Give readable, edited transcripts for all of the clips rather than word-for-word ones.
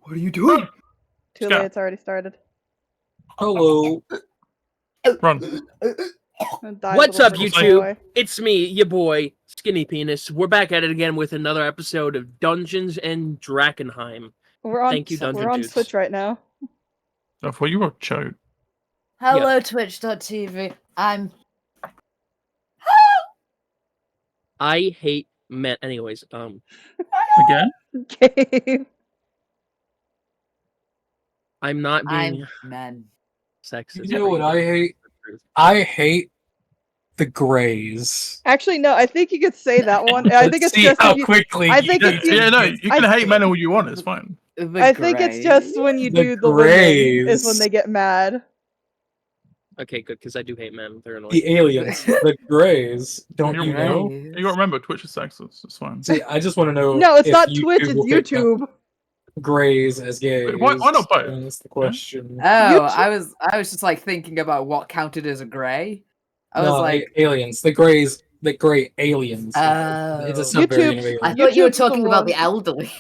What are you doing? Too late, it's already started. Hello. Run. What's up, YouTube? It's me, your boy, Skinny Penis. We're back at it again with another episode of Dungeons and Drakkenheim. Thank you, Dungeon We're on Dudes. Twitch right now. I thought you were Chote. Hello, Yeah. Twitch.tv. I hate men. Anyways, Again? Okay. I'm not being men. sexist. You know what I hate? I hate the Greys. Actually, no. I think you could say that one. I think it's See just how when you, quickly. I think it's Yeah, no, you can hate men all you want. It's fine. I think it's just when you do the women is when they get mad. Okay, good, because I do hate men. They're annoying. The aliens, the Greys. Don't you know? You gotta remember, Twitch is sexist. It's fine. See, I just want to know. No, it's if not Twitch. It's will pick up YouTube. Greys as gays. Why not both? That's the question. Oh, I was just like thinking about what counted as a grey. I was like aliens. The Greys. The Grey aliens. Oh. It's a subvariant of I aliens. thought you were YouTube's the talking about the one- elderly.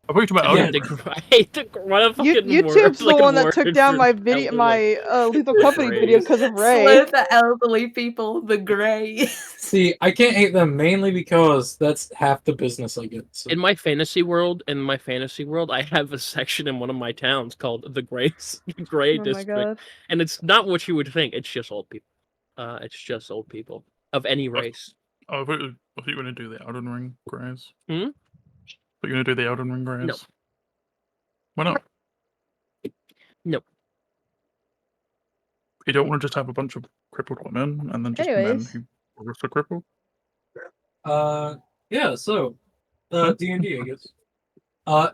I thought you were Yeah, talking about I hate the what a fucking YouTube's word, the one that word took down for my video, elderly. my Lethal Company Greys. video because of Ray. Slur the elderly people, the grey. See, I can't hate them mainly because that's half the business I get. So. In my fantasy world, I have a section in one of my towns called the Greys, the Grey Oh my District, god. and it's not what you would think. It's just old people. It's just old people of any race. Oh, I thought you were gonna do the Elden Ring Greys. Hmm? But you're gonna do the Elden Ring Greys? No. Why not? No. You don't want to just have a bunch of crippled women and then just Anyways. men who are also crippled? Yeah, so, D&D, I guess.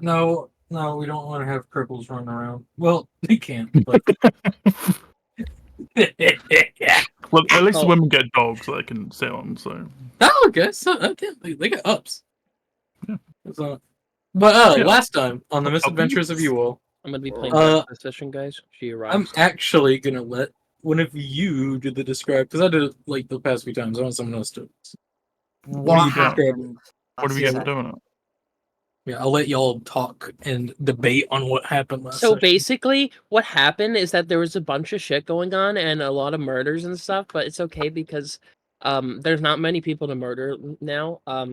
No, we don't want to have cripples running around. Well, they can, but... Well, at least the women get dogs that they can sit on, so... Oh, okay, so, okay, they get ups. Yeah. So, but, Yeah. last time, on the Misadventures of You All, I'm gonna be playing this session, guys. She arrives. I'm actually gonna let one of you do the describe, because I did it, like, the past few times. I want someone else to... What are you happened? What do we get for doing it? Yeah, I'll let y'all talk and debate on what happened last So session. basically, what happened is that there was a bunch of shit going on and a lot of murders and stuff, but it's okay because there's not many people to murder now. I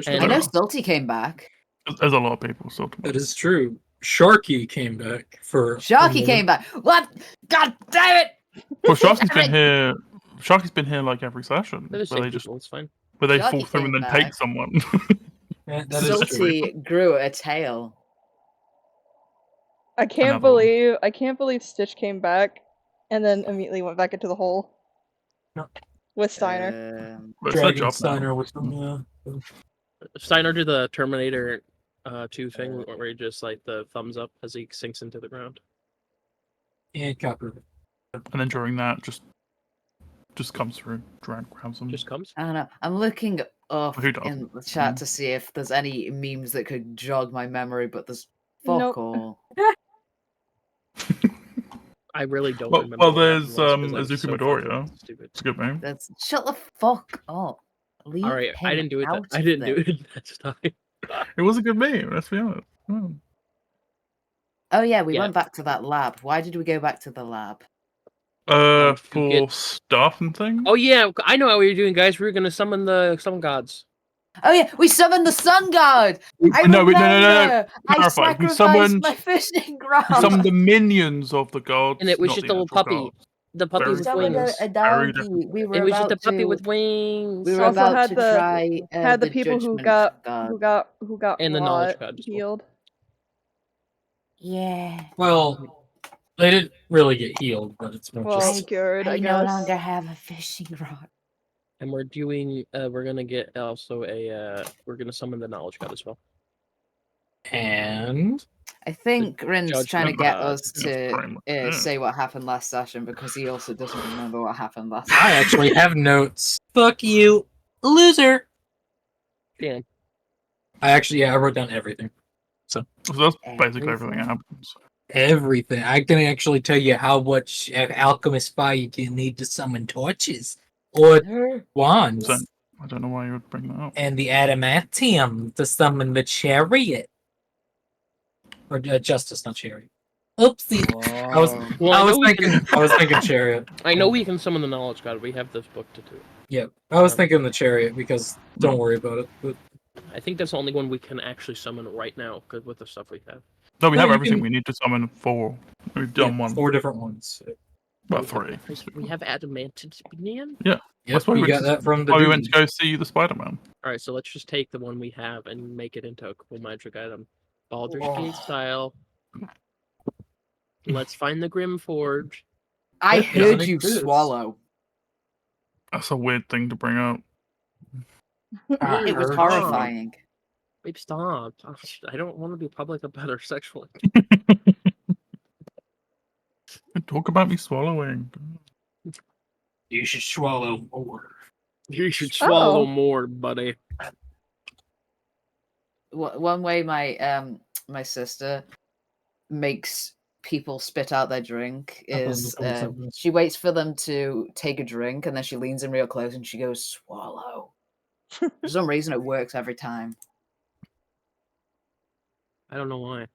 know Salty came back. There's a lot of people still to That is true. Sharky came back for... Sharky came back. What? God damn it! Well, Sharky's been here. Sharky's been here like every session. There's Where six they just people, it's fine. where they Sharky fall through and came then back. take someone. Yeah, that is true. Salty grew a tail. I can't Another believe Stitch came back and then immediately went back into the hole. No. With Steiner. But it's their Dragon job now. Steiner with them, yeah. Steiner did the Terminator 2 thing where he just like the thumbs up as he sinks into the ground. And Copper. And then during that, just comes through, grabs them. Just comes. I don't know. I'm looking up Who does? in the chat to see if there's any memes that could jog my memory, but there's fuck Nope. all. I really don't remember. Well, what there's happened last, 'cause Azuki I'm so Midoriya. fucking stupid. It's a good name. That's shut the fuck up. Leave All right, I him didn't do it. out I didn't of do this. it next time. It was a good meme. Let's be honest. Hmm. Oh yeah, we Yeah. went back to that lab. Why did we go back to the lab? to For get- stuff and things. Oh yeah, I know how we were doing, guys. We were gonna summon the gods. Oh yeah, we summoned the sun god. I No. remember. I Clarify, we sacrificed summoned- my fishing We rod. summoned the minions of the gods. And it was not just the a little actual puppy. gods. The puppy Very with Summoned wings. a Very doggy. different. We were It was about just a puppy to. with wings. We were Also about had to the- try Had the people who got And the knowledge god as well. healed. Yeah. Well, they didn't really get healed, but it's more Well, just... cured, I I guess. no longer have a fishing rod. And we're doing. We're gonna get also a. We're gonna summon the knowledge god as well. And... I think Rin's judgment trying to get god. us to pretty much it. say what happened last session because he also doesn't remember what happened last. I actually have notes. Fuck you, loser! Damn. I wrote down everything. So that's basically everything that happens. Everything. I can actually tell you how much alchemist fire you need to summon torches. Or wands. So, I don't know why you would bring that up. And the adamantium to summon the chariot. Or Justice, not Chariot. Oopsie. I was Well, I was know we thinking can- I was thinking Chariot. I know we can summon the Knowledge God. We have this book to do. Yeah, I was thinking the Chariot because don't worry about it. But I think that's the only one we can actually summon right now, because with the stuff we have. No, we No, have you everything can- we need to summon 4. We've done yeah, 1. 4 different ones. Well, 3. We have Adamantinium. Yep, That's why you we got went that from the we went to dude. go see the Spider-Man. All right, so let's just take the one we have and make it into a cool magic item, Baldur's Oh. Gate style. Let's find the Grim Forge. I That heard doesn't you exist. swallow. That's a weird thing to bring up. It was heard horrifying. Babe, stop. I don't want to be public about our sexual. Talk about me swallowing. You should swallow more. You should swallow Oh. more, buddy. One way my sister makes people spit out their drink is she waits for them to take a drink and then she leans in real close and she goes swallow. For some reason, it works every time. I don't know why.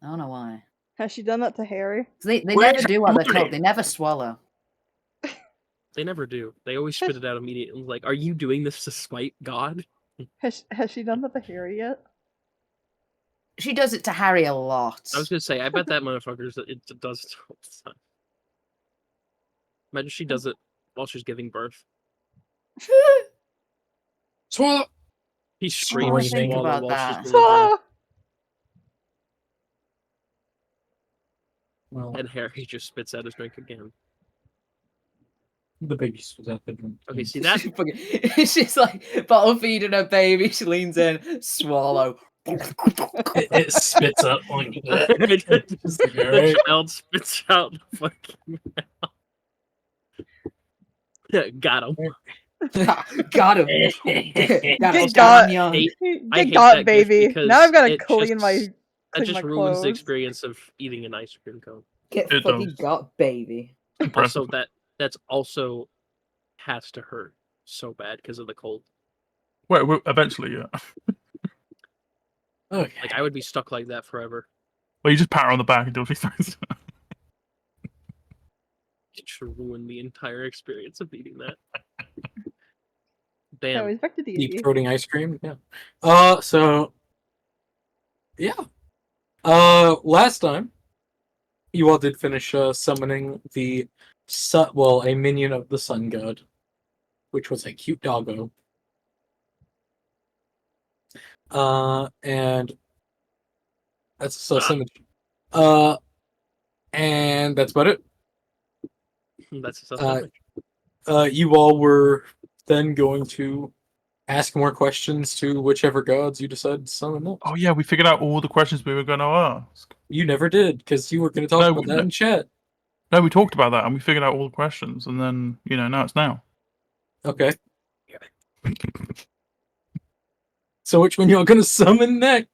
I don't know why. Has she done that to Harry? They Wait, never do what they're wait. told. They never swallow. They never do. They always spit it out immediately. Like, are you doing this to spite God? Has she done that to Harry yet? She does it to Harry a lot. I was gonna say, I bet that motherfucker it does it all the time. Imagine she does it while she's giving birth. Swallow. He's I don't wanna screaming think swallow about while that. she's delivering. Well, And Harry just spits out his drink again. the baby was at the drink. Okay, see that? She's like bottle feeding her baby. She leans in, swallow. It spits up like that. Just like, all The right. child spits out the fucking mouth. Yeah, got him. Got him. Get Got him. got. Young. hate- I Get hate got, that gift baby. because Now I've got to it clean just- my That clean just my ruins the clothes. experience of eating an ice cream cone. Get It fucking does. got, baby. Impressive. Also, that's also has to hurt so bad because of the cold. Well, eventually, yeah. Okay. Like I would be stuck like that forever. Well, you just pat her on the back until she starts. It should ruin the entire experience of eating that. No, Damn. he's back to D&D. Deep throating ice cream. Yeah. So. Yeah. Last time, you all did finish summoning the a minion of the sun god, which was a cute doggo. And that's so symmetry. And that's about it. That's a You all were then going to ask more questions to whichever gods you decide to summon next. Oh yeah, we figured out all the questions we were going to ask. You never did, because you were going to talk No, about that no. in chat. No, we talked about that and we figured out all the questions, and then now it's now. Okay. So which one y'all going to summon next?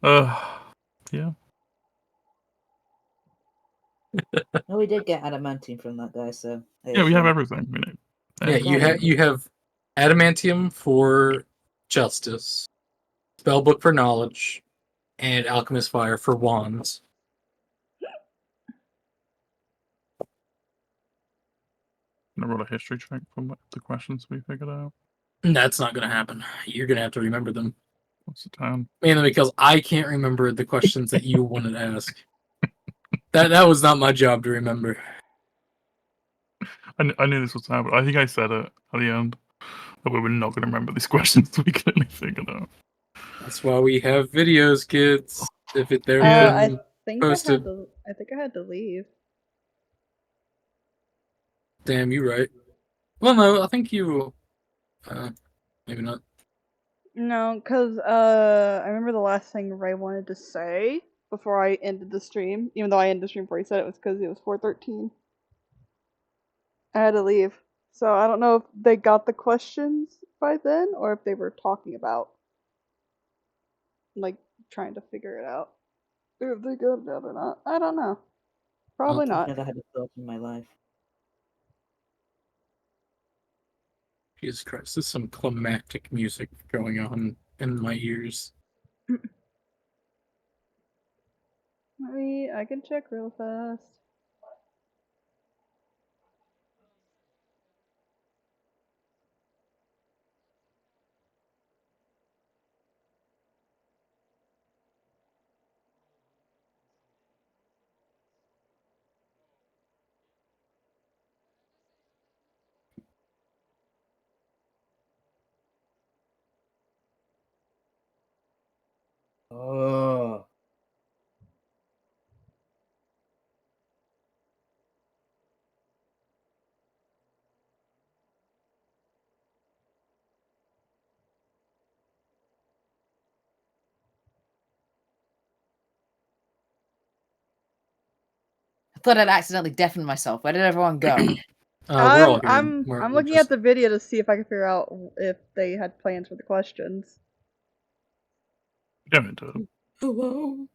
Yeah. No, we did get adamantium from that guy, so Yeah, we have everything. Yeah, you have adamantium for justice, spellbook for knowledge, and alchemist fire for wands. I roll a history check from the questions we figured out. That's not going to happen. You're going to have to remember them. What's the town? Mainly because I can't remember the questions that you wanted to ask. That was not my job to remember. I knew this was happening. I think I said it at the end that we were not going to remember these questions. We could only figure it out. That's why we have videos, kids. If they're I been think posted. I had to leave. Damn, you right. Well, no, I think you. Maybe not. No, because I remember the last thing Ray wanted to say before I ended the stream, even though I ended the stream before he said it, was because it was 4:13. I had to leave. So I don't know if they got the questions by then or if they were talking about like trying to figure it out. Or if they got it out or not. I don't know. Probably not. I've never had a thought in my life. Jesus Christ, there's some climactic music going on in my ears. I can check real fast. Oh. I thought I'd accidentally deafened myself. Where did everyone go? We're all here. I'm looking at the video to see if I can figure out if they had plans for the questions. Damn it. Hello.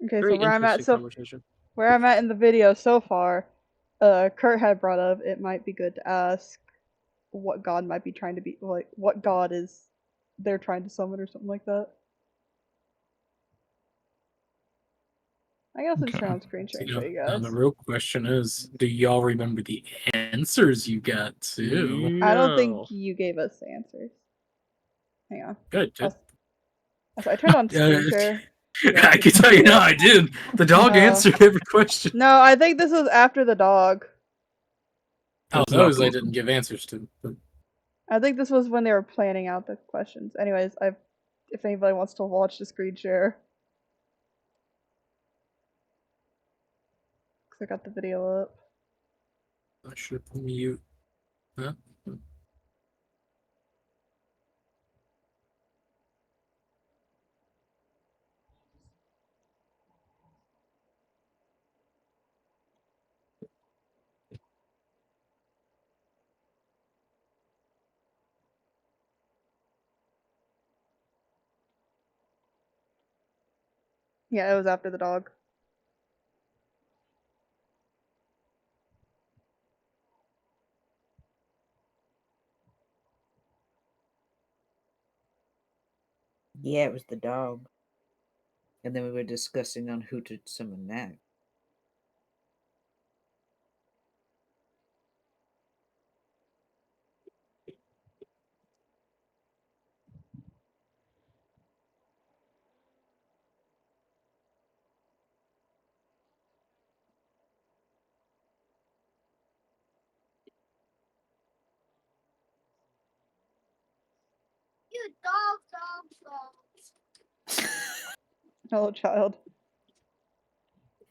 Okay, Very so interesting conversation. where I'm at in the video so far, Kurt had brought up it might be good to ask what god might be trying to be like what god is they're trying to summon or something like that. I guess I'll just turn on screen share and show you Now guys. the real question is, do y'all remember the answers you got too? I don't think No. you gave us the answers. Hang on. Good. I turned on screen share. Yeah, I can tell you now, I did. The dog No. answered every question. No, I think this was after the dog. Oh, those I didn't give answers to. But... I think this was when they were planning out the questions. Anyways, if anybody wants to watch the screen share. Cause I got the video up. I should mute. Huh? Yeah, it was after the dog. Yeah, it was the dog. And then we were discussing on who to summon next. You dog. Hello, child.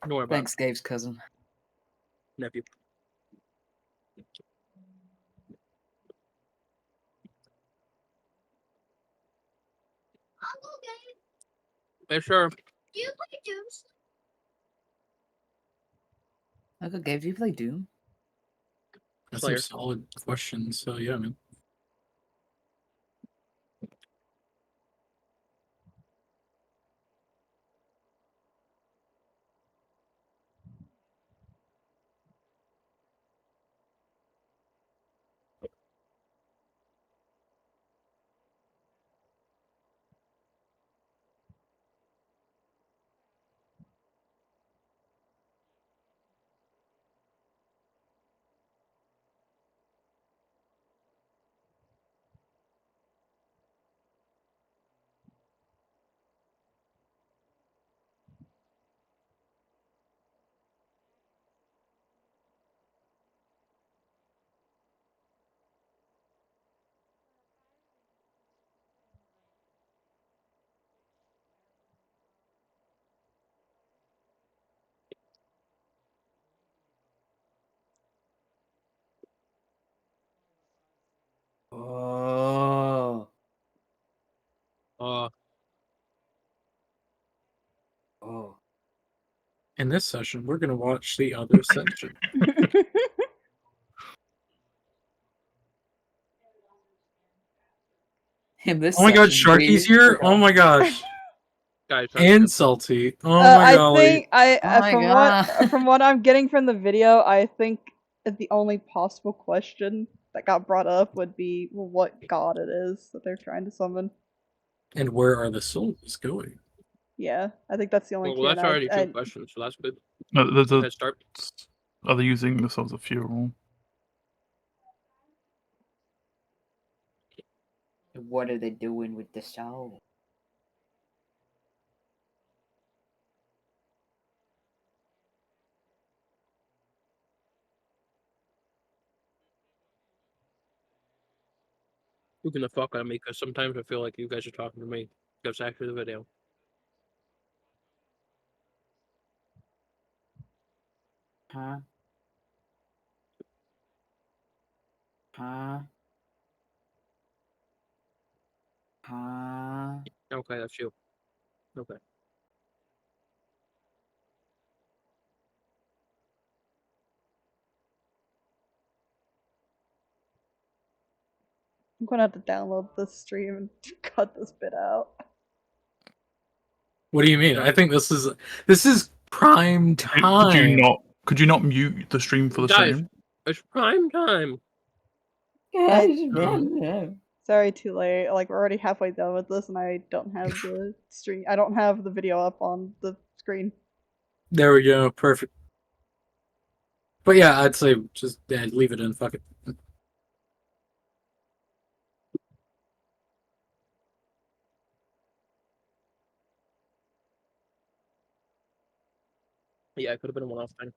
Don't worry about Thanks, Gabe's cousin. it, nephew. Uncle Gabe, Yeah, sure. do you play Dooms? Uncle Gabe, do you play Doom? That's Slayer. a solid question. So yeah, man. Oh. Uh, Oh. In this session, we're going to watch the other section. In this Oh my god, session, Sharky's here? Oh my gosh. Guys, And Salty. Oh my I golly. think Oh my God. from what I'm getting from the video, I think the only possible question that got brought up would be what god it is that they're trying to summon. And where are the souls going? Yeah, I think that's the only. well, that's Q&A. already two questions, so that's good. There's a, Let's start. are they using the souls of fuel? What are they doing with the soul? Who can the fuck on me? Because sometimes I feel like you guys are talking to me. That's actually the video. Huh? Huh? Huh? Okay, that's you. Okay. I'm gonna have to download this stream and cut this bit out. What do you mean? I think this is prime time. Could you not mute the stream for the Guys, stream? it's prime time. Sorry, too late. Like we're already halfway done with this, and I don't have the stream. I don't have the video up on the screen. There we go. Perfect. But yeah, I'd say just leave it in. Fuck it. Yeah, it could have been a one-off thing.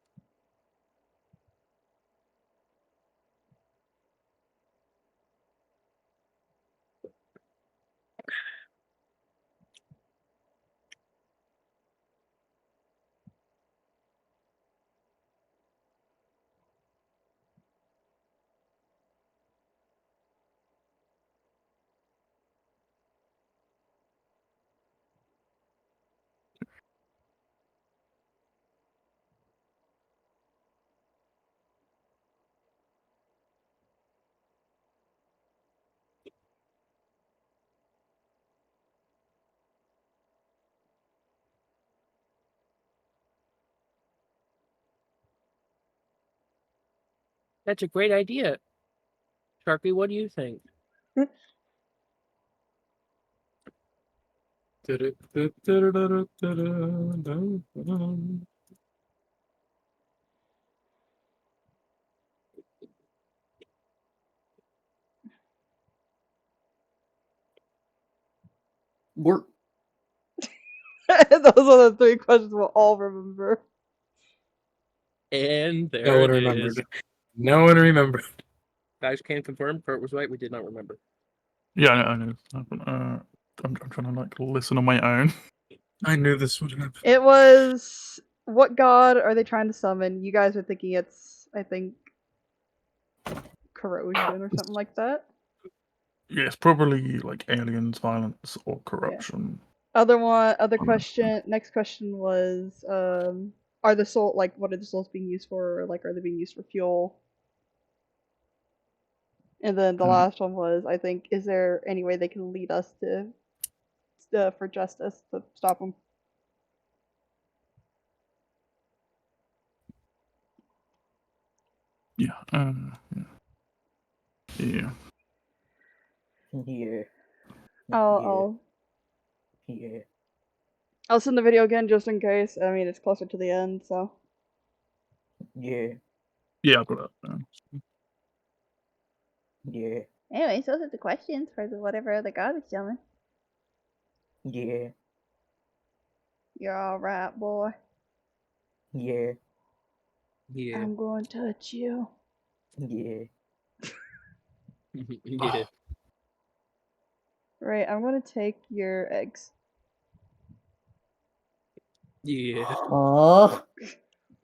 That's a great idea. Sharpie, what do you think? We're Those are the three questions we'll all remember. And there No one it remembered. is. No one remembered. Guys can confirm Kurt was right. We did not remember. Yeah, I know. I'm trying to like listen on my own. I knew this would happen. It was what god are they trying to summon? You guys are thinking it's, I think, corrosion or something like that. Yeah, it's probably like aliens, violence, or corruption. Next question was, are the soul, like, what are the souls being used for? Or, like, are they being used for fuel? And then the last one was, I think, is there any way they can lead us to for justice to stop them? Yeah. Yeah. here. I'll Here. I'll send the video again just in case. I mean, it's closer to the end, so. Yeah. Yeah, I've got that. Yeah. Anyways, those are the questions for the whatever other god is showing. Yeah. You're alright, boy. Yeah. Yeah. I'm going to touch you. Yeah. Yeah. Right, I'm gonna take your eggs. Yeah. Oh.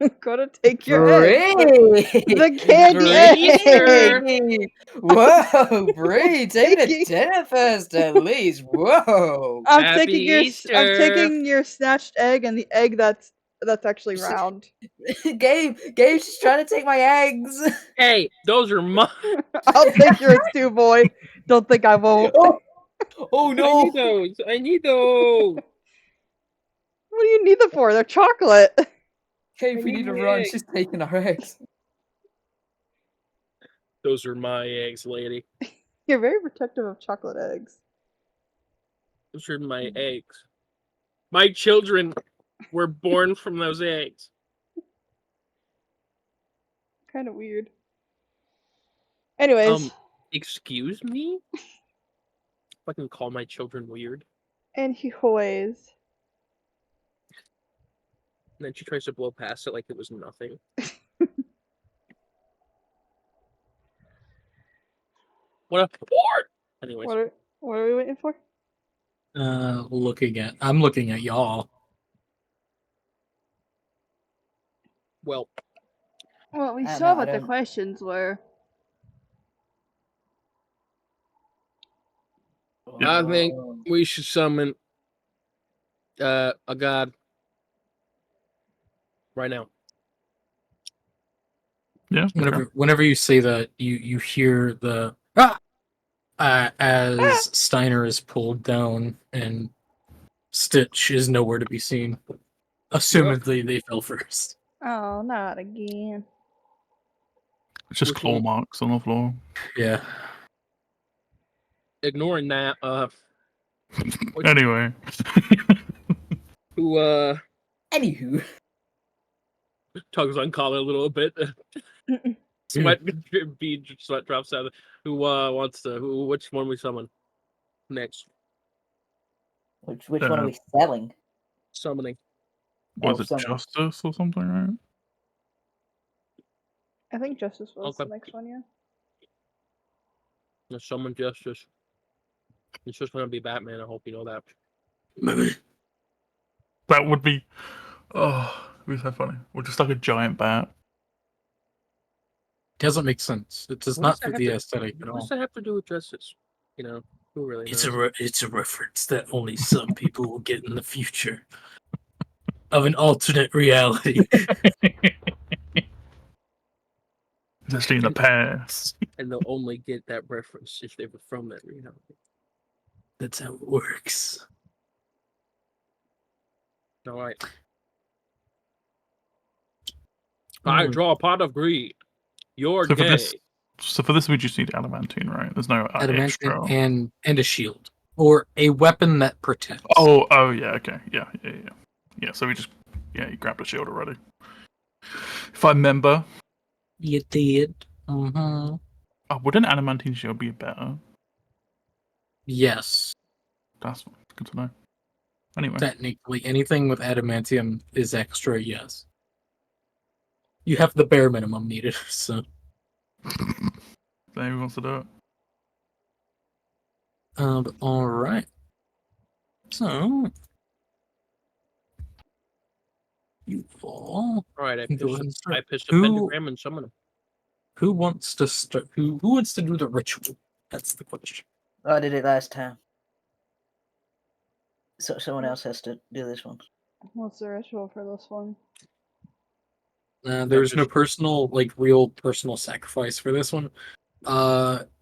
I'm gonna take your eggs. Bree! The candy egg! Whoa, Bree, take the dinner first at least. Whoa. I'm Happy taking your Easter. I'm taking your snatched egg and the egg that's That's actually round. Gabe's just trying to take my eggs. Hey, those are mine. I'll take yours too, boy. Don't think I won't. Oh I no! need those. I need those. What do you need them for? They're chocolate. Gabe, I we need need to my run. eggs. She's taking our eggs. Those are my eggs, lady. You're very protective of chocolate eggs. Those are my eggs. My children were born from those eggs. Kind of weird. Anyways, Excuse me? If I can call my children weird. anyways. And then she tries to blow past it like it was nothing. What a port! Anyways, What are we waiting for? I'm looking at y'all. well, Well, we I saw know, I what the don't- questions were. I think we should summon a god right now. Yeah. Okay. Whenever you say that, you hear the as Steiner is pulled down and Stitch is nowhere to be seen. Assumedly, they fell first. Oh, not again. It's just Which claw one? marks on the floor. Yeah. Ignoring that, Anyway. who Anywho, tugs on collar a little bit. Sweat drops out. Who wants to? Which one we summon next? which one are we selling? Summoning. Was Oh, it someone. Justice or something, right? I think Justice was Okay. the next one, yeah. Let's summon Justice. It's just gonna be Batman. I hope you know that. That would be. Oh, it'd be so funny. Or just like a giant bat. Doesn't make sense. It does What not does that fit have the to- aesthetic at What all. does that have to do with Justice? You know, who really knows? It's a reference that only some people will get in the future of an alternate reality. It's actually in the past. And they'll only get that reference if they were from that reality. That's how it works. All right. I draw a pot of greed. You're So for gay. this, we just need adamantine, right? There's no extra. Adamantine and a shield. Or a weapon that protects. Oh, yeah, okay. Yeah. Yeah, so you grabbed a shield already. If I remember. You did. Mm-hmm. Oh, would an adamantine shield be better? Yes. That's good to know. Anyway. Technically, anything with adamantium is extra, yes. You have the bare minimum needed, so. Who wants to do it? Alright. So. You all. All right, I Go ahead and pitched start. a pentagram and summon him. Who wants to start? Who wants to do the ritual? That's the question. I did it last time. So someone else has to do this one. What's the ritual for this one? There's no real personal sacrifice for this one.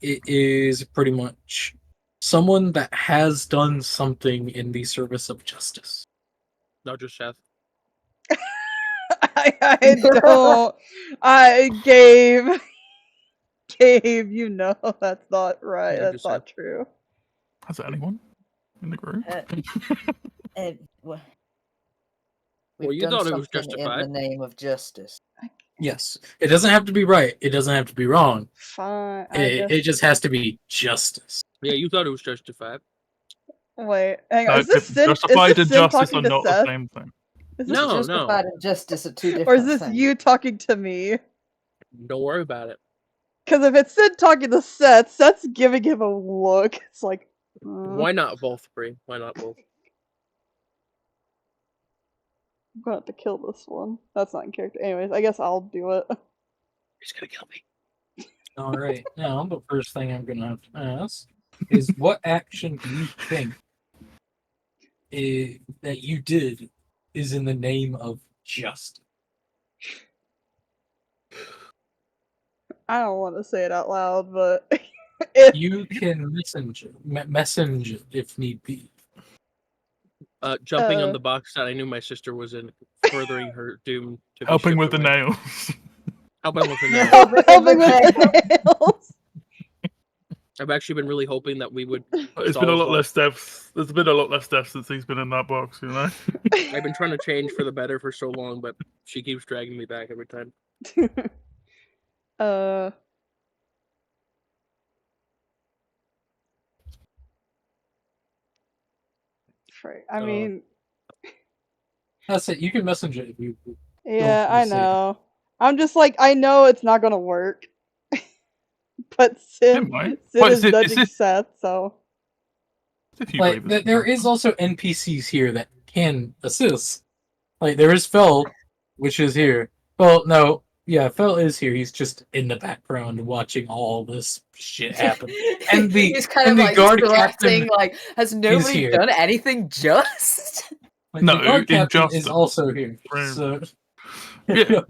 It is pretty much someone that has done something in the service of justice. Not just Seth. I don't. Gabe, you know that's not right. Yeah, That's just not true. Has anyone in the group? Well, Well, you done thought it was something justified. in the name of justice. Yes, it doesn't have to be right. It doesn't have to be wrong. Fine. It just has to be justice. Yeah, you thought it was justified. Wait, hang on. No, Is this Sin? Is justified this and Sin justice talking are to not Seth? the same thing. Is this, No, no. Justified and justice are two different or is this things. you talking to me? Don't worry about it. Because if it's Sid talking to Seth, Seth's giving him a look. It's like, Why not both, Bree? Why not both? I'm gonna have to kill this one. That's not in character. Anyways, I guess I'll do it. He's gonna kill me. All right. Now, the first thing I'm gonna have to ask is, what action do you think that you did is in the name of justice. I don't want to say it out loud, but if You can message if need be. Jumping on the box that I knew my sister was in, furthering her doom to be Helping shipped with the away. nails. Helping with the nails. helping with the nails. I've actually been really hoping that we would. It's been a solve, lot less deaths. There's been a lot less deaths since he's been in that box, you know? I've been trying to change for the better for so long, but she keeps dragging me back every time. I mean, That's it. You can message it if you. yeah, don't I say it. know. I'm just like, I know it's not gonna work. But Sid might. is Wait, is nudging it- Seth, so If you Like believe it. there is also NPCs here that can assist. Like there is Fel, which is here. Well, no, yeah, Fel is here. He's just in the background watching all this shit happen. And the he's kind and of the like guard selecting, captain like, has nobody here. done anything just? Like, No, the guard captain is injustice. also here. Right. So Yeah.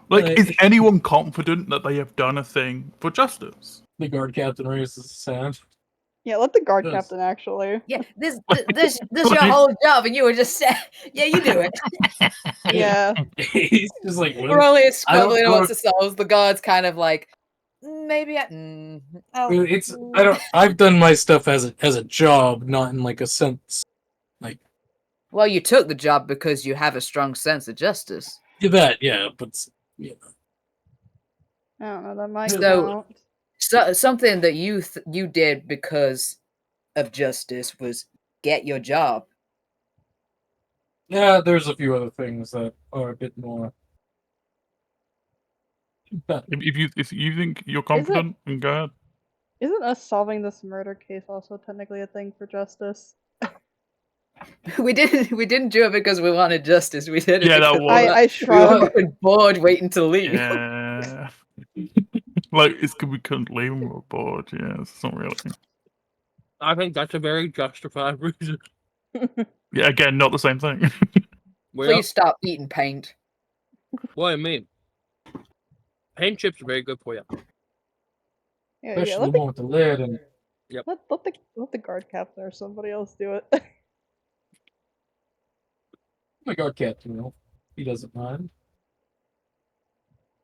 Like, Like- is anyone confident that they have done a thing for justice? the guard captain raises his hand. yeah, let the guard Yes. captain actually. Yeah, this your whole job, and you were just saying, yeah, you do it. Yeah. He's just like, We're only as I don't squibbling know amongst ourselves. The guard's kind of like, maybe I've done my stuff as a job, not in like a sense. Like Well, you took the job because you have a strong sense of justice. that, yeah, but yeah. I don't know, that might So- count. So something that you did because of justice was get your job. Yeah, there's a few other things that are a bit more. But If you think you're confident, then go ahead. Isn't us solving this murder case also technically a thing for justice? We didn't do it because we wanted justice. We did it Yeah, that because was- I we shrug. were fucking bored waiting to leave. Yeah. Like, it's because we couldn't leave and we were bored. Yeah, it's not really. I think that's a very justified reason. Yeah, again, not the same thing. Well, Please stop eating paint. what I mean, paint chips are very good for you. Yeah, especially yeah. the one with the lid and Let the guard captain or somebody else do it. my guard captain, you know, he doesn't mind.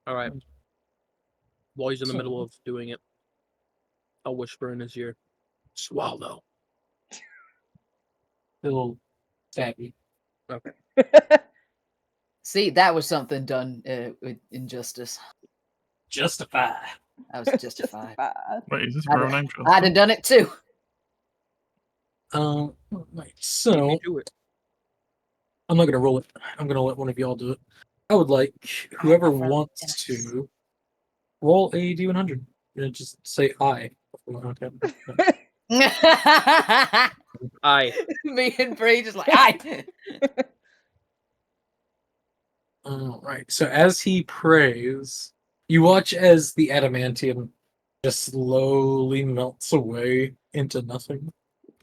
All right. While he's in the So- middle of doing it, I'll whisper in his ear, "Swallow." He'll stab you. Okay. See, that was something done with injustice. Justify. That was justified. Wait, is this I real don't- name? I'd have done it too. Right, so You do it. I'm not gonna roll it. I'm gonna let one of y'all do it. I would like whoever prefer wants yes. to roll a d100 and just say I. Okay. I. Me and Bree just like, aye. All right. So as he prays, you watch as the adamantium just slowly melts away into nothing.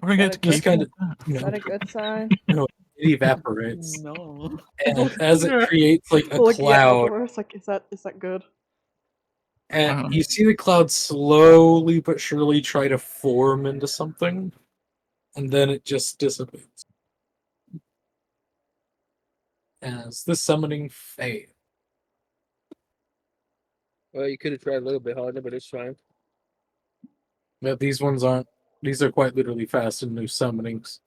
We're gonna Just get Just kind of, you Is know, that a good sign? it evaporates, No. and as it creates like a Look, yeah, cloud, it's like, is that good? and you see the cloud slowly but surely try to form into something, and then it just dissipates as the summoning fades. Well, you could have tried a little bit harder, but it's fine. But these ones aren't. These are quite literally fast and new summonings.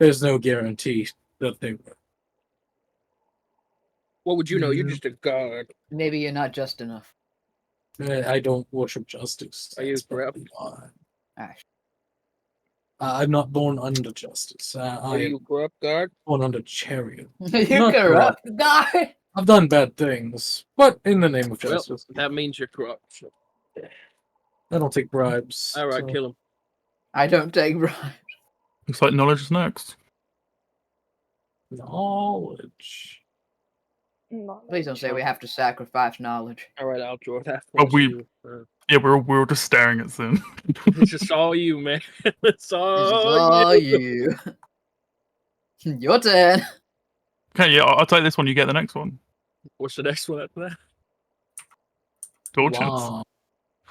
There's no guarantee that they will. What would you know? You're Mm. just a guard. Maybe you're not just enough. I don't worship justice. Are you That's corrupt? probably why. Ash. I'm not born under justice. I Are am you corrupt, guard? born under chariot. You Not corrupt guy. I've done bad things, but in the name of Well, justice, that means you're corrupt. So. I don't take bribes. All right, so- kill him. I don't take bribes. Looks like knowledge is next. Knowledge. Please don't say we have to sacrifice knowledge. All right, I'll draw that. But for we- you. Yeah, we're just staring at Sin. It's just all you, man. It's This is all all you. you. Your turn. Okay, yeah, I'll take this one. You get the next one. What's the next one after that? Torches. Wow.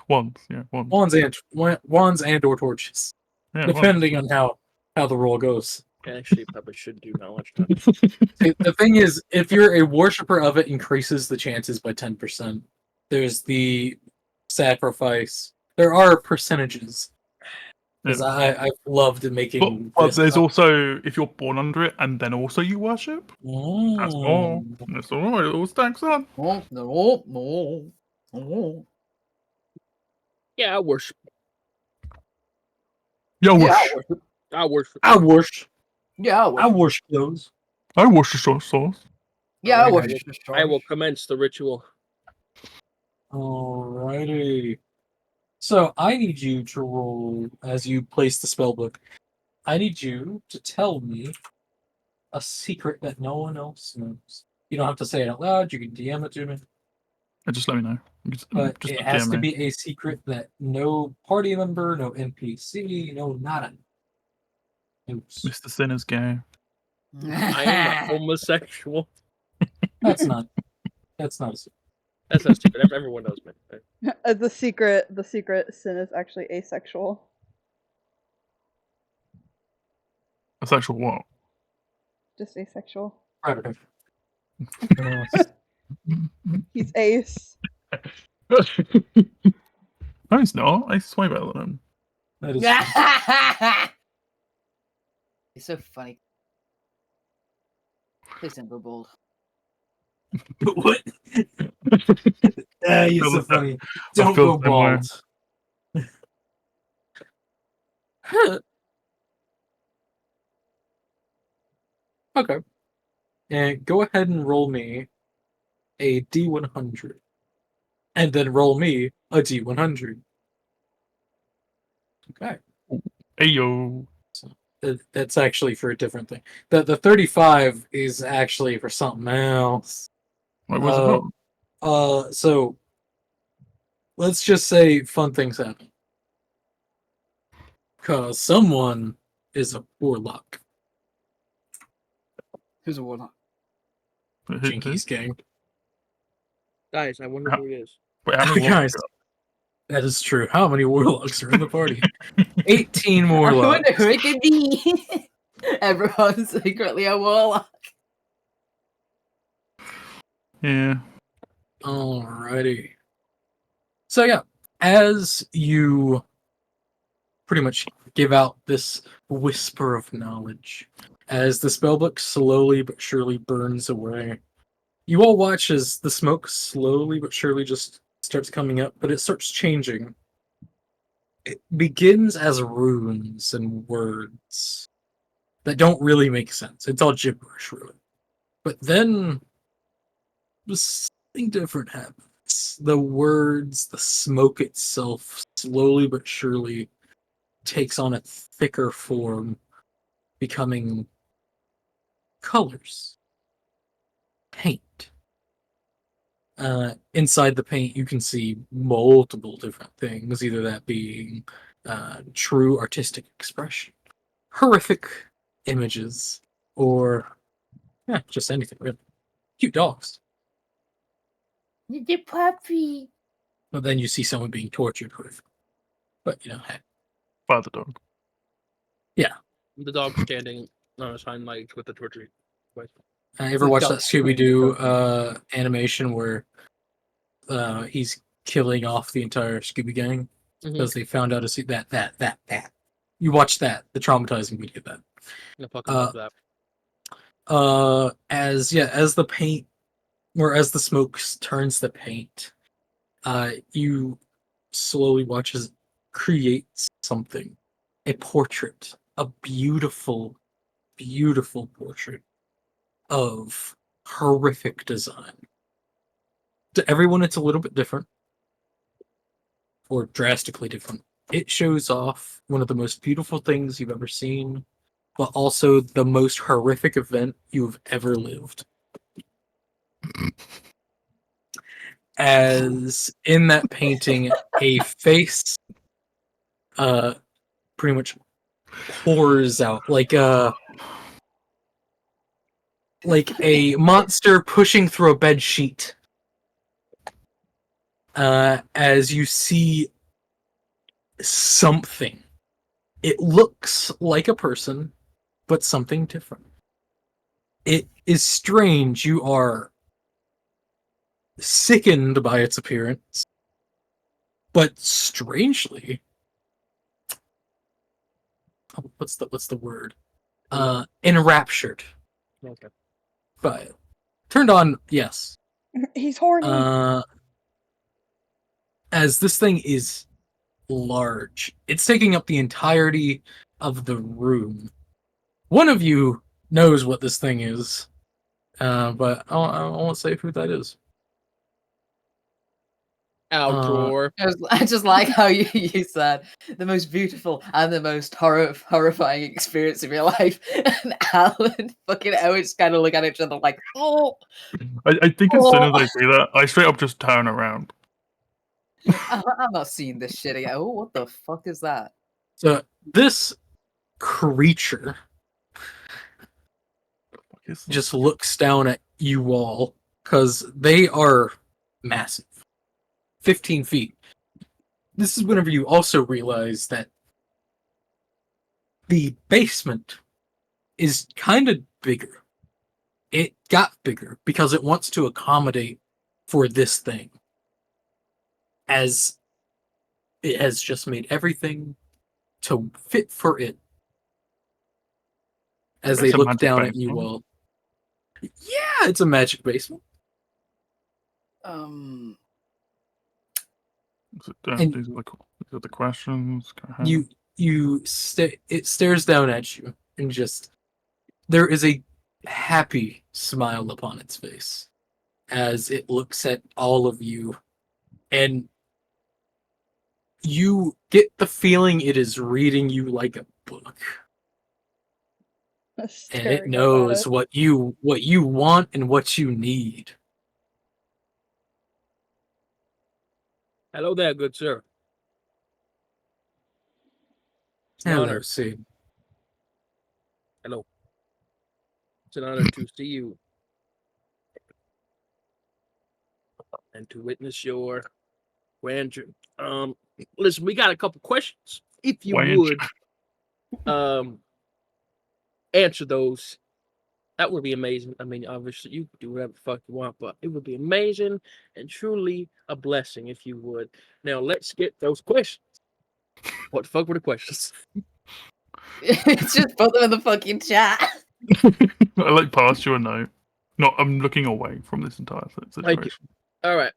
Wands, yeah, wands. Wands and or torches, Yeah, depending on how the roll goes. Actually, probably should do knowledge. The thing is, if you're a worshiper of it, increases the chances by 10%. There's the sacrifice. There are percentages. Because I've loved making. But there's also, if you're born under it and then also you worship, that's more. Oh. That's all. It all stacks up. No. Yeah, I worship. Yeah, Yeah, worship. I worship. I worship. Yeah, I worship those. I worship sauce. Yeah, I Alright, worship. I will commence the ritual. Alrighty. So I need you to roll as you place the spellbook. I need you to tell me a secret that no one else knows. You don't have to say it out loud. You can DM it to me. Just let me know. But Just it has DM to me. be a secret that no party member, no NPC, no nada knows. Mr. Sinner's gay. I am a homosexual. That's not a secret. That's not stupid. Everyone knows, man. The secret sin is actually asexual. A sexual what? Just asexual. Predator. He's ace. No, he's not. Ace is way better than him. That is He's so funny. Please don't go bold. what? You're so funny. Don't feel go the same way. bald. Huh. Okay. And go ahead and roll me a D100. And then roll me a D100. Okay. Ayo. That's actually for a different thing. The 35 is actually for something else. What was it from? So let's just say fun things happen. Cause someone is a warlock. Who's a warlock? Jinkies gang. Guys, I wonder who it is. Wait, how many Guys, warlocks? that is true. How many warlocks are in the party? 18 I wonder warlocks. who it could be. Everyone's secretly a warlock. Yeah. Alrighty. So yeah, as you pretty much give out this whisper of knowledge, as the spellbook slowly but surely burns away, you all watch as the smoke slowly but surely just starts coming up, but it starts changing. It begins as runes and words that don't really make sense. It's all gibberish, really. But then something different happens. The words, the smoke itself, slowly but surely takes on a thicker form, becoming colors. Paint. Inside the paint, you can see multiple different things, either that being true artistic expression, horrific images, or just anything really. Cute dogs. The puppy. But then you see someone being tortured with. But hey. By the dog. The dog standing on his hind legs with the torture. I ever watched that Scooby-Doo animation where he's killing off the entire Scooby gang because they found out to see that. You watch that, the traumatizing video of that. I fucking love that. As the paint or as the smoke turns the paint, you slowly watch as it creates something. A portrait. A beautiful, beautiful portrait of horrific design. To everyone, it's a little bit different, or drastically different. It shows off one of the most beautiful things you've ever seen, but also the most horrific event you've ever lived. As in that painting, a face pretty much pours out like like a monster pushing through a bed sheet. As you see something. It looks like a person, but something different. It is strange. You are sickened by its appearance, but strangely, what's the word? Enraptured Okay. by it. Turned on, yes. He's horny. As this thing is large, it's taking up the entirety of the room. One of you knows what this thing is, but I won't say who that is. Outdoor. I just like how you said the most beautiful and the most horrifying experience of your life. And Alan fucking Owen just kind of look at each other like, oh. I think as soon as I see that, I straight up just turn around. I'm not seeing this shit again. Oh, what the fuck is that? So this creature just looks down at you all because they are massive. 15 feet. This is whenever you also realize that the basement is kind of bigger. It got bigger because it wants to accommodate for this thing. As it has just made everything to fit for it. As they look down at you all. Yeah, it's a magic basement. These are the questions. It stares down at you and just there is a happy smile upon its face as it looks at all of you, and you get the feeling it is reading you like a book. And it knows what you want and what you need. Hello there, good sir. Hello, see. Hello. It's an honor to see you and to witness your grandeur. Listen, we got a couple questions. If you would, answer those, that would be amazing. I mean, obviously, you can do whatever the fuck you want, but it would be amazing and truly a blessing if you would. Now, let's get those questions. What the fuck were the questions? It's just put them in the fucking chat. I passed you a note. No, I'm looking away from this entire situation. All right.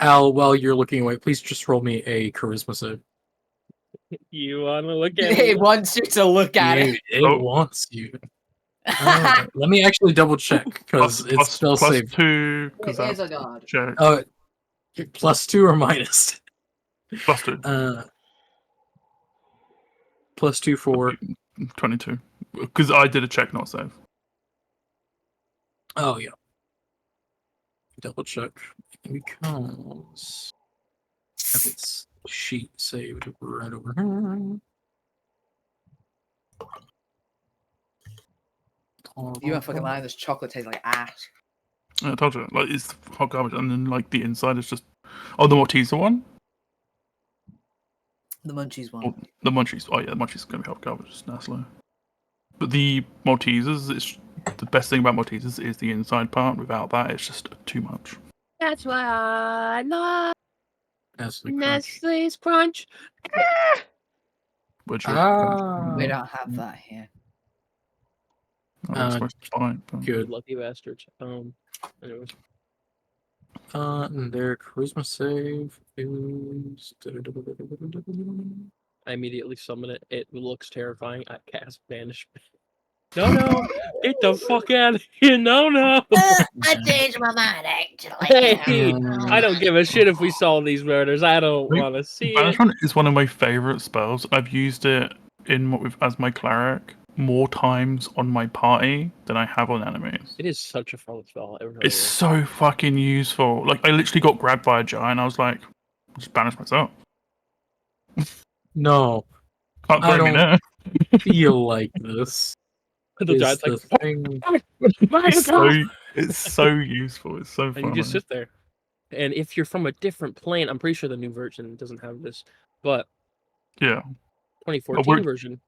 Al, while you're looking away, please just roll me a charisma save. You want to look at it? It wants you to look at it. It wants you. Let me actually double check because it's spell save. +2. It is a god. Check. +2 or minus? +2. +2 for 22. Because I did a check, not save. Oh yeah. Double check because have its sheet saved right over here. You won't fucking lie. This chocolate tastes like ass. I told you, like it's hot garbage, and then like the inside is just. Oh, the Malteser one. The munchies one. Oh, the munchies. Oh yeah, the munchies is gonna be hot garbage. It's Nestle. But the Maltesers, it's the best thing about Maltesers is the inside part. Without that, it's just too much. That's why I love Nestle's Crunch. We don't have that here. Good. Lucky bastards. Anyways. And their charisma save is. I immediately summon it. It looks terrifying. I cast Banishment. No, get the fuck out of here. No. I changed my mind, actually. Hey, I don't give a shit if we solve these murders. I don't want to see it. Banishment is one of my favorite spells. I've used it as my cleric more times on my party than I have on enemies. It is such a fun spell. It's so fucking useful. Like, I literally got grabbed by a giant. I was like, I'll just banish myself. No. Can't I grab me now. feel like this. The is giant's the like, thing. It's so useful. It's so and funny. you just sit there. And if you're from a different plane, I'm pretty sure the new version doesn't have this, but Yeah, 2014 version,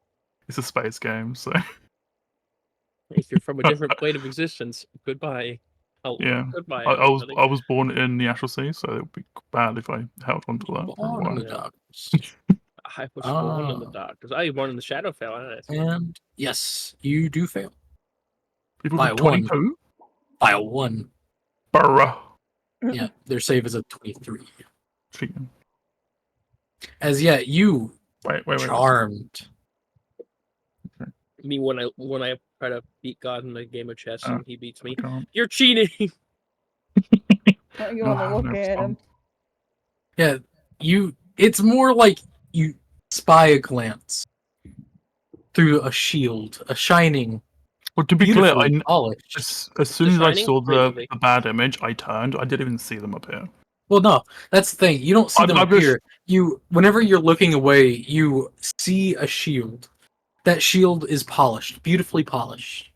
it's a space game, so if you're from a different plane of existence, goodbye. Oh, yeah. goodbye, I was everybody. I was born in the Astral Sea, so it would be bad if I held on to that for a Born in while. the Yeah. darkness. I was born in the Ah. dark because I was born in the Shadowfell. And yes, you do fail People by got one. 22. By a 1. Bruh. Yeah, their save is a 23. Cheating. As yet, you Wait. charmed. Me when I try to beat God in a game of chess and he beats me. I can't. You're cheating. You want to look No at him. Yeah, it's more like you spy a glance through a shield, a shining, Well, to be clear, beautifully polished. as soon The as I Shining? saw Great the movie. bad image, I turned. I didn't even see them up here. Well, no, that's the thing. You don't see them I'm just- appear. Whenever you're looking away, you see a shield. That shield is polished, beautifully polished,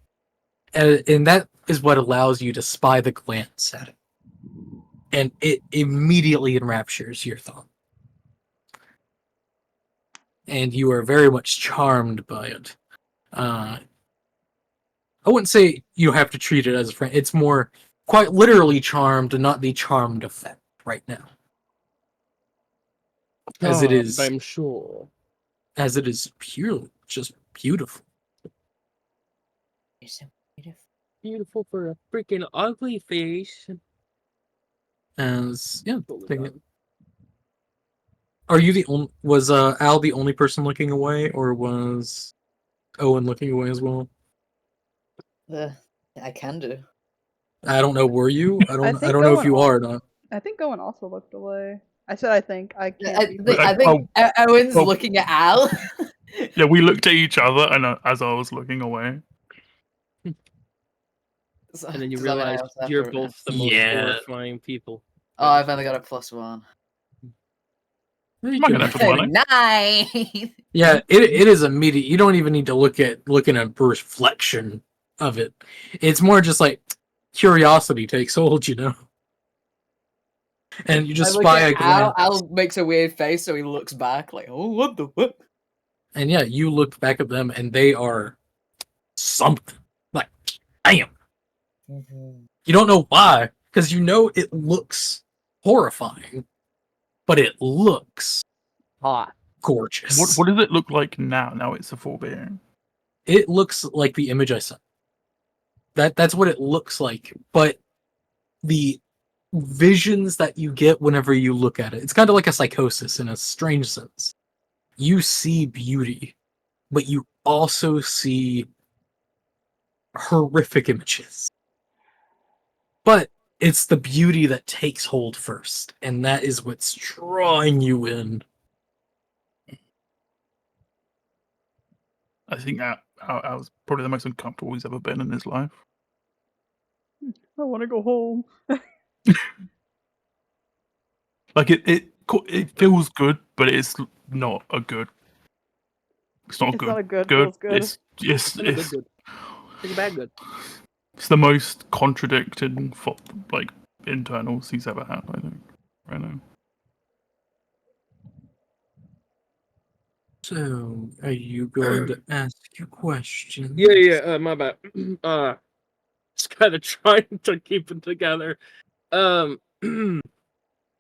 and that is what allows you to spy the glance at it, and it immediately enraptures your thought, and you are very much charmed by it. I wouldn't say you have to treat it as a friend. It's more quite literally charmed, and not the charmed effect right now. As it is, I'm sure. as it is purely just beautiful. You're so beautiful. Beautiful for a freaking ugly face. As yeah, Totally take done. it. Are you the only? Was Al the only person looking away, or was Owen looking away as well? I can do. I don't know. Were you? I I don't think know if Owen you al- are or not. I think Owen also looked away. I said I think. I I, can't be. thi- I think Owen's well- looking at Al. Yeah, we looked at each other, and as I was looking away, And then you 'Cause I mean, I realize also have you're to- both the most Yeah. horrifying people. Oh, I've only got a +1. You Am I can- gonna have to money? Nice. Yeah, it is immediate. You don't even need to look at a reflection of it. It's more just like curiosity takes hold, you know. And you just I look spy a at Al. glance. Al makes a weird face, so he looks back like, "Oh, what the fuck?" And yeah, you look back at them, and they are something. Like, damn. You don't know why, because you know it looks horrifying, but it looks Hot. gorgeous. what does it look like now? Now it's a full being. It looks like the image I sent. That's what it looks like, but the visions that you get whenever you look at it, it's kind of like a psychosis in a strange sense. You see beauty, but you also see horrific images. But it's the beauty that takes hold first, and that is what's drawing you in. I think that was probably the most uncomfortable he's ever been in his life. I want to go home. Like it feels good, but it's not a good. It's not It's good. not a good. Good. Feels good. It's It's a good. It's a bad good. it's the most contradicted like internals he's ever had. I think right now. So, are you going to ask your question? Yeah. My bad. Just kind of trying to keep it together.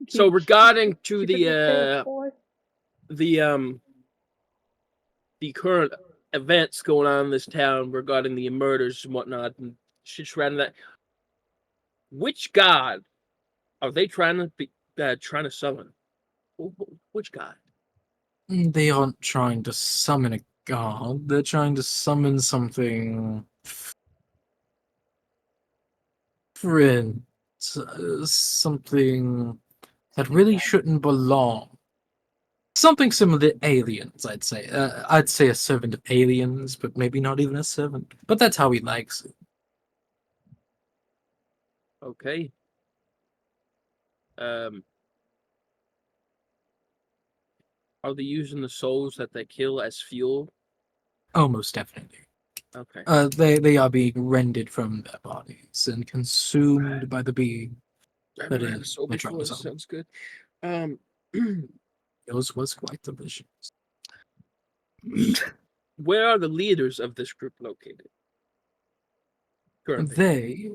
So regarding to Keep it in your pants, boy. the current events going on in this town regarding the murders and whatnot and shit surrounding that, which god are they trying to summon? Which god? They aren't trying to summon a god. They're trying to summon something. Friend. Something that really shouldn't belong. Something similar to aliens, I'd say. I'd say a servant of aliens, but maybe not even a servant. But that's how he likes it. Okay. Are they using the souls that they kill as fuel? Oh, most definitely. Okay. They are being rendered from their bodies and consumed by the being I've that never had a is soul before. This Metropolis. sounds good. Yours was quite delicious. Where are the leaders of this group located? Currently. They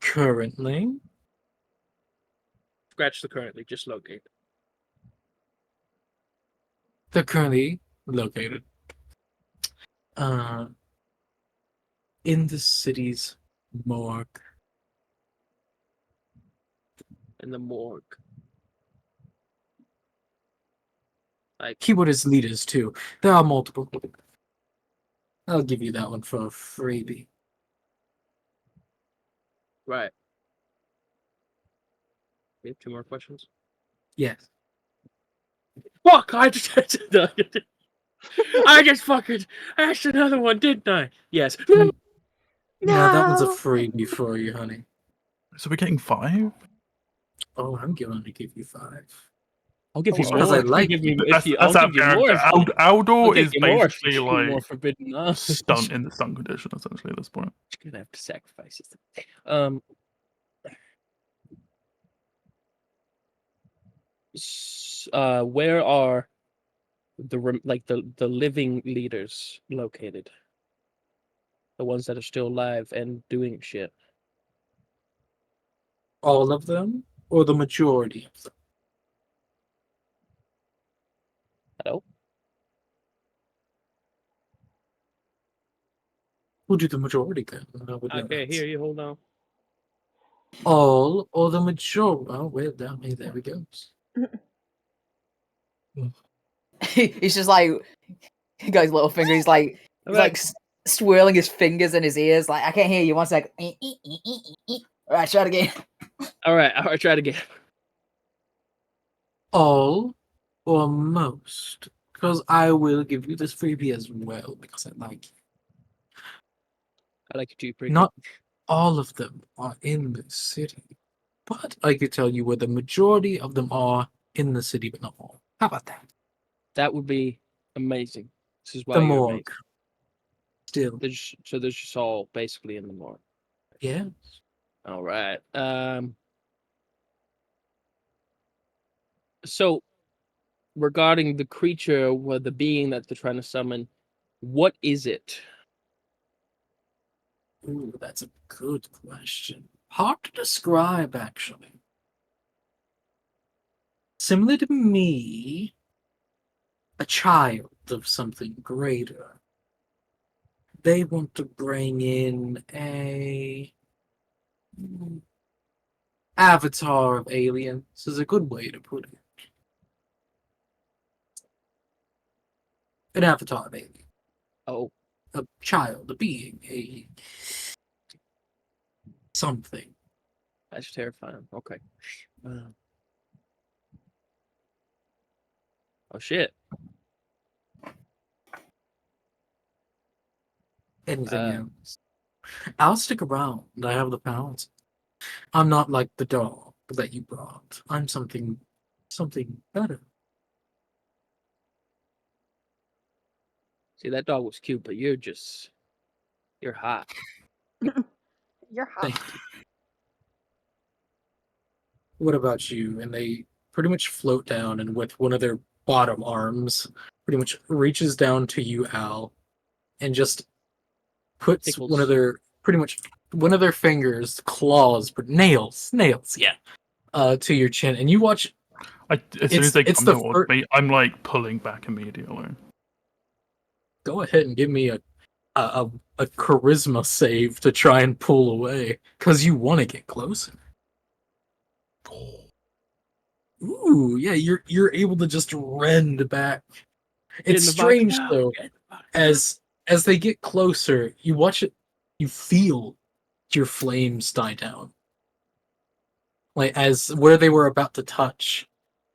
currently Scratch the currently, just located. they're currently located in the city's morgue. In the morgue. Like, Keyword is leaders too. There are multiple. I'll give you that one for a freebie. right. We have 2 more questions. Yes. Fuck! I just I just fucking asked another one, didn't I? Yes. No, that one's a No. freebie for you, honey. So we're getting 5? Oh, I'm going to give you 5. I'll give you Oh, more. because I if you like give me, That's, if you, that's I'll out of give you more. character. I'll Aldor give is you more if you basically give me more like forbidden knowledge. stunt in the stunt condition, essentially, at this point. You're gonna have to sacrifice it. Where are the living leaders located? The ones that are still alive and doing shit. All of them, or the majority of them? Hello? We'll do the majority then. I can't hear you. Hold on. All or the majority. Oh, well, there we go. He's just like, he got his little finger. He's like, swirling his fingers in his ears. Like, I can't hear you. 1 sec. All right, try it again. All right. Try it again. All or most. Because I will give you this freebie as well, because I like you. I like it too. Pretty Not all of them are in the city, but I could tell you where the majority of them are in the city, but not all. How about that? That would be amazing. This is why The you're morgue. amazing. Still. There's just all basically in the morgue. Yeah. All right. So regarding the creature or the being that they're trying to summon, what is it? Ooh, that's a good question. Hard to describe, actually. Similar to me, a child of something greater. They want to bring in a avatar of aliens, is a good way to put it. An avatar of alien. Oh, A child, a being, a something. that's terrifying. Okay. Oh shit. Anything else. I'll stick around. I have the pounds. I'm not like the dog that you brought. I'm something better. See, that dog was cute, but you're hot. You're hot. Thank you. What about you? And they pretty much float down, and with one of their bottom arms, pretty much reaches down to you, Al, and just puts Tickles. one of their fingers, claws, but nails, yeah, to your chin, and you watch. As soon as they it's come the towards me, I'm like pulling back immediately. Go ahead and give me a charisma save to try and pull away, because you want to get closer. Ooh, yeah, you're able to just rend back. It's strange though, as they get closer, you watch it, you feel your flames die down. Like as where they were about to touch,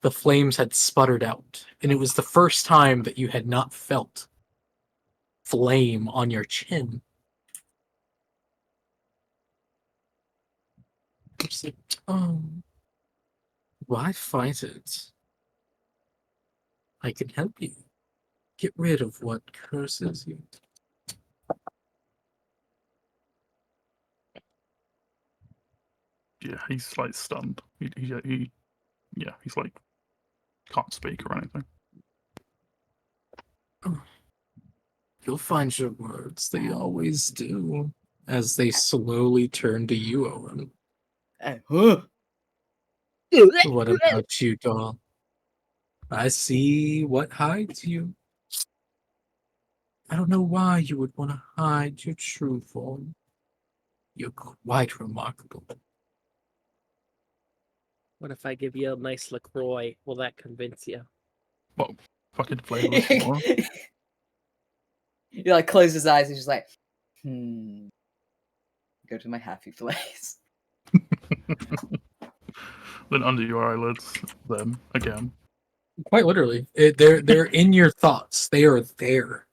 the flames had sputtered out, and it was the first time that you had not felt flame on your chin. It's like, why fight it? I can help you get rid of what curses you. Yeah, he's like stunned. He's like can't speak or anything. You'll find your words. They always do. As they slowly turn to you, Owen. What about you, doll? I see what hides you. I don't know why you would want to hide your true form. You're quite remarkable. What if I give you a nice LaCroix? Will that convince you? What fucking flavorless tomorrow? He like closes his eyes and he's like, go to my happy place. Then under your eyelids, then again. Quite literally. They're in your thoughts. They are there.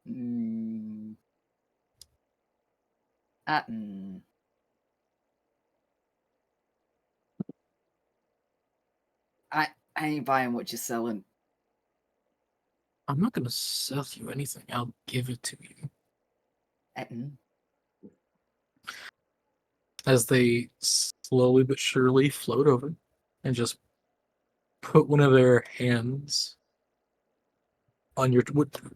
Mm. Mm. I ain't buying what you're selling. I'm not gonna sell you anything. I'll give it to you. As they slowly but surely float over and just put one of their hands on your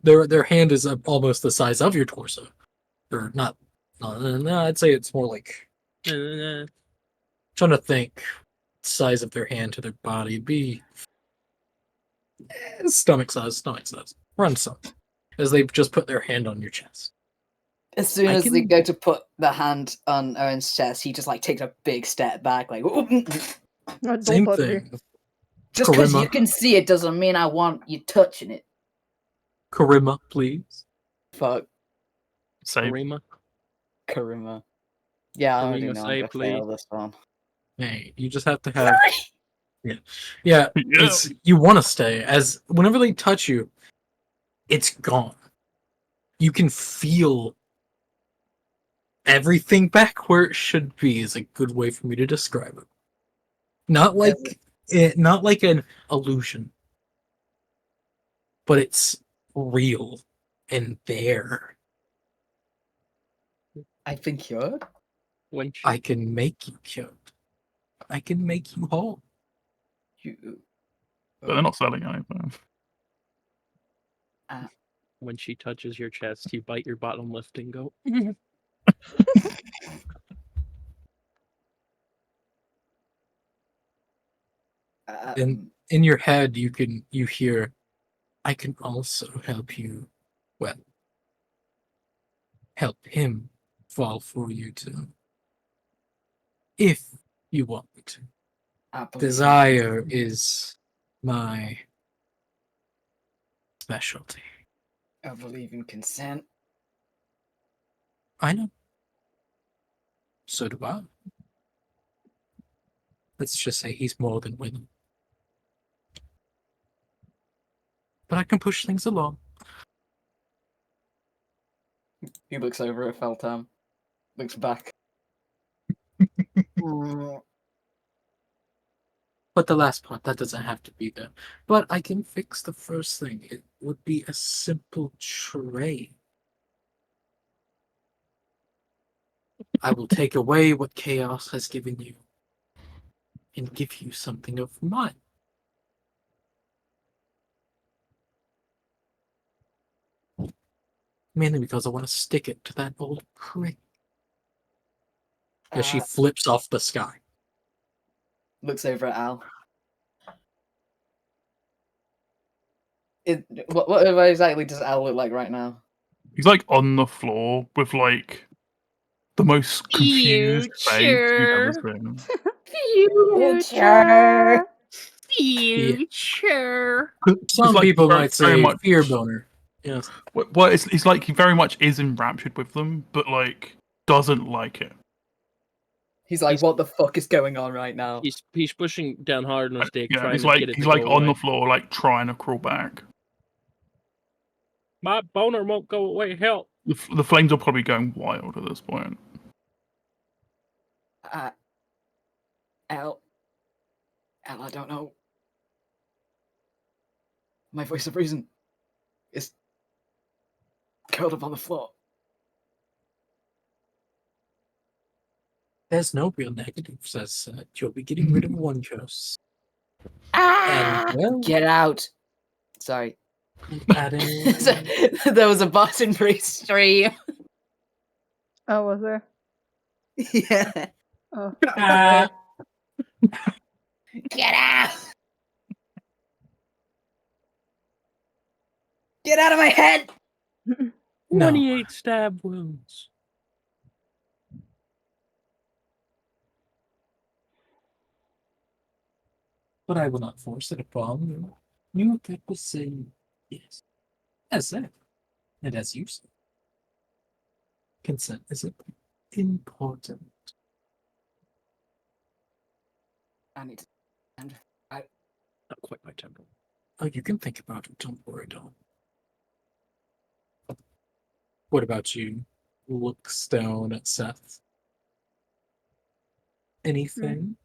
their hand is almost the size of your torso. Or not. No, I'd say it's more like trying to think size of their hand to their body. It'd be stomach size. Run some. As they just put their hand on your chest. As soon I as they can- go to put the hand on Owen's chest, he just like takes a big step back, like Don't Same touch me. thing. just because you Karima. can see it doesn't mean I want you touching it. Karima, please. Fuck. Save. Karima. Yeah, I already Karima, know I'm say gonna fail please. this one. Hey, you just have to have yeah. Yeah. It's you want to stay as whenever they touch you, it's gone. You can feel everything back where it should be is a good way for me to describe it. Not like an illusion, but it's real and there. I've been cured. When I can make you cured. I can make you whole. But they're not selling anything. when she touches your chest, you bite your bottom lip and go. In your head, you hear, I can also help you. Well, help him fall for you too, if you want me to. Desire is my specialty. I believe in consent. I know. So do I. Let's just say he's more than willing. But I can push things along. He looks over at Feltham. Looks back. But the last part, that doesn't have to be there. But I can fix the first thing. It would be a simple trade. I will take away what chaos has given you and give you something of mine. Mainly because I want to stick it to that old prick. As she flips off the sky. Looks over at Al. What exactly does Al look like right now? He's like on the floor with like the most confused face you've ever seen. Future. Future. Some like people very- might very say much- fear boner. Yes. Well, it's like he very much is enraptured with them, but like doesn't like it. He's like, what the fuck is going on right now? He's pushing down hard on his dick, Yeah, trying he's to like get it he's to like go on away. the floor, like trying to crawl back. My boner won't go away. Help! The flames are probably going wild at this point. Al, I don't know. My voice of reason is curled up on the floor. There's no real negatives as such. You'll be getting rid of one curse. Ah! And, well, Get out. Sorry. adding... There was a button pre-stream. Oh, was there? Yeah. Oh, Ah, Get out. Get out of my head. no. 28 stab wounds. But I will not force it upon you. You get to say yes. As said. And as you said. Consent is important. I need to. And Not quite my tempo. Oh, you can think about it. Don't worry, Dom. What about you? Looks down at Seth. Anything?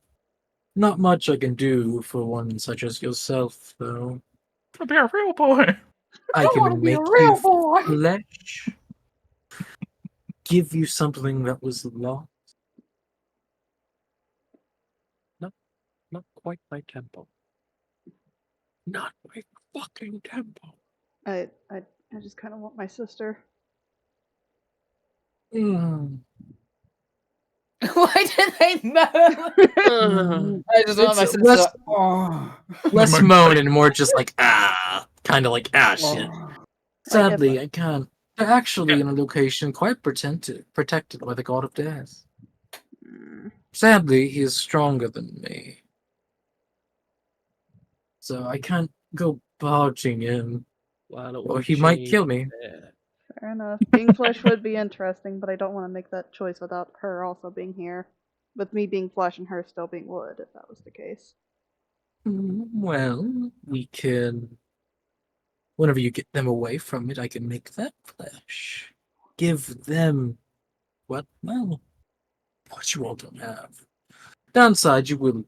Not much I can do for one such as yourself, though. To be a real boy. I wanna can be a make real you boy. flesh. Give you something that was lost. Not quite my tempo. Not my fucking tempo. I just kind of want my sister. Mm. why did they moan? I just want my It's sister. Oh. less Moan. moan and more just like, kind of like, shit. Oh. Sadly, I can't. They're actually Yeah. in a location quite protected by the god of death. Mm. Sadly, he is stronger than me. So I can't go barging in, Why don't or we he might change kill me. that? Fair enough. Being flesh would be interesting, but I don't want to make that choice without her also being here. With me being flesh and her still being wood, if that was the case. Well, we can. Whenever you get them away from it, I can make that flesh. Give them what? Well, what you all don't have. Downside, you will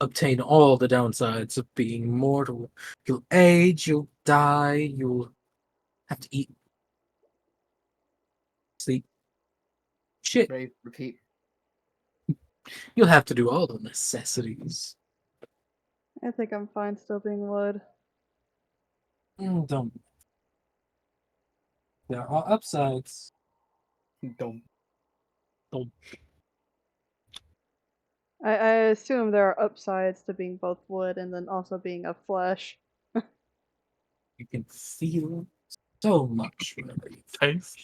obtain all the downsides of being mortal. You'll age, you'll die, you'll have to eat, sleep, shit. Repeat. You'll have to do all the necessities. I think I'm fine still being wood. Don't. There are upsides. Dumb. I assume there are upsides to being both wood and then also being of flesh. You can feel so much whenever you Taste.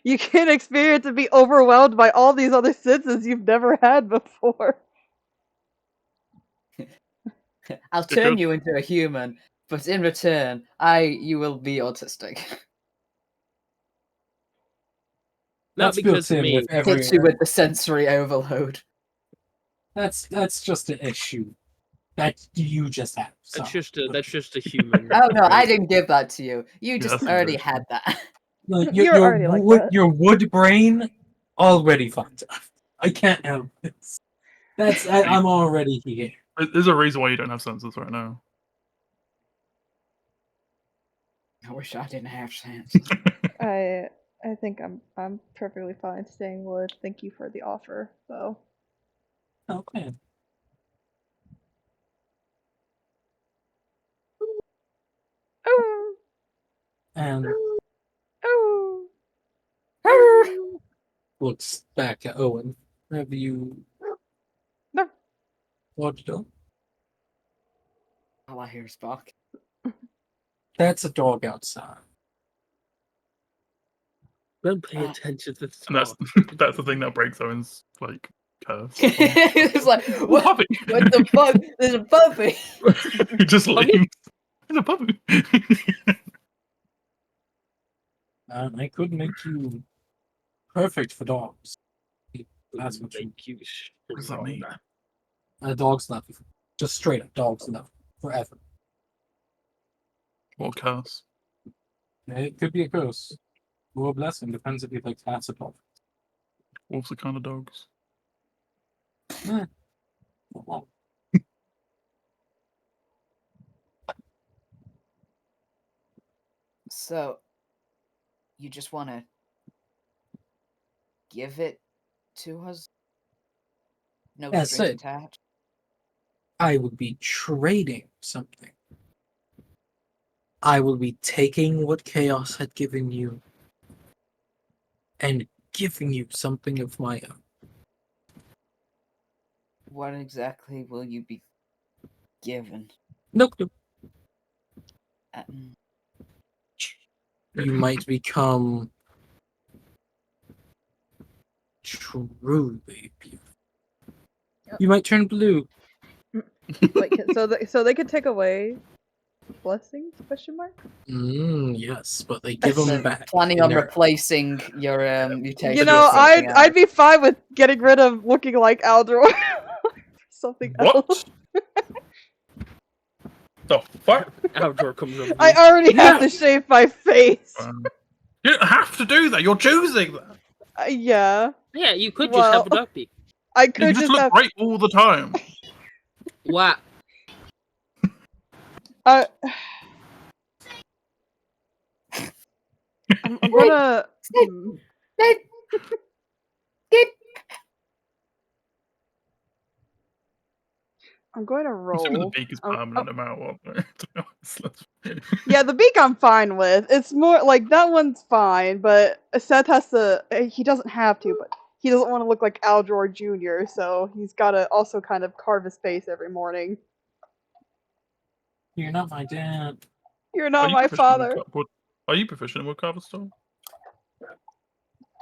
You can experience and be overwhelmed by all these other senses you've never had before. I'll Good turn job. you into a human, but in return, you will be autistic. Not That's built because of in me. with every. Hits you with the sensory overload. That's just an issue that you just have. That's Sorry. just a human. Oh no, I didn't give that to you. You just that's already interesting. had that. Like, You're already like that. your wood brain already fucked up. I can't help this. I'm already here. There's a reason why you don't have senses right now. I wish I didn't have sense. I think I'm perfectly fine staying wood. Thank you for the offer, though. Okay. Oh, And oh. looks back at Owen. Have you No. watched Owen? All I hear is bark. That's a dog outside. Don't pay attention to the And that's talk. that's the thing that breaks Owen's like curse. It's like, Oh, what puppy. the fuck? There's a puppy. He just Puppy? leaves. There's a puppy. I could make you perfect for dogs. That's what you. Thank you. What does that mean? Dogs love you. Just straight up, dogs love you forever. What curse? It could be a curse or a blessing. Depends if you like cats or dogs. What's the kind of dogs? Well, So, you just want to give it to us? No That's strings it. attached. I would be trading something. I will be taking what Chaos had given you and giving you something of my own. What exactly will you be given? Nope, nope. Mm. You might become truly beautiful. You might turn blue. Wait, so they could take away blessings? Question mark. Yes, but they give So them back. planning in on their- replacing your mutation. You with know, something I'd else. be fine with getting rid of looking like Aldor. Something What? else. The fuck? Outdoor comes over. I already have to shave my face. You don't have to do that. You're choosing that. Yeah. Yeah, you could just have a Well, duck beak. I You could just just look have. great all the time. Wow. I'm gonna. Snape, Snape. I'm going to I'm assuming the roll. beak is I'm- permanent no matter what. To be honest. Yeah, the beak I'm fine with. It's more like that one's fine, but Seth has to. He doesn't have to, but he doesn't want to look like Aldor Jr., so he's got to also kind of carve his face every morning. You're not my dad. You're Are not you my proficient in father. Are you proficient in woodcarver stone?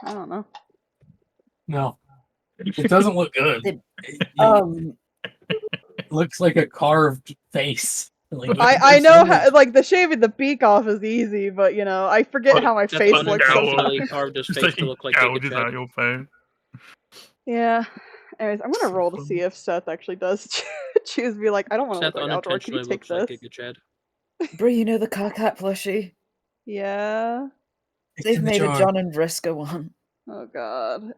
I don't know. No, it doesn't look good. The- It looks like a carved face. Like, I it's know so how, much- like the shaving the beak off is easy, but you know I forget how my That's face looks unintentionally sometimes. carved his Just face to taking look like Giga gouges Chad. out your face. Yeah. Anyways, I'm gonna roll to see if Seth actually does choose. Be like, I don't want to Seth look like Aldor. Can you unintentionally take looks like this? Giga Chad. Brie, you know the Carcat plushie? Yeah. It's They've in the made a jar. John and Vriska one. Oh God.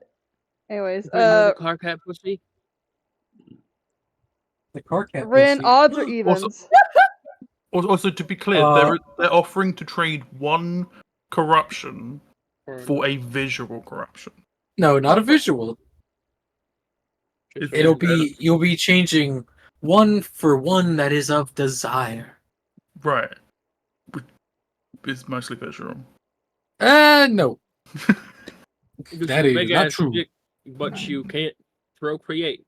Anyways, But you know the car cat pussy? The car cat Rin, pussy. odds or Also- evens? Also, to be clear, they're offering to trade one corruption for a visual corruption. No, not a visual. It's It'll better. be you'll be changing one for one that is of desire. Right. It's mostly visual. No, Because that you're is big not ass true. dick, but you can't procreate.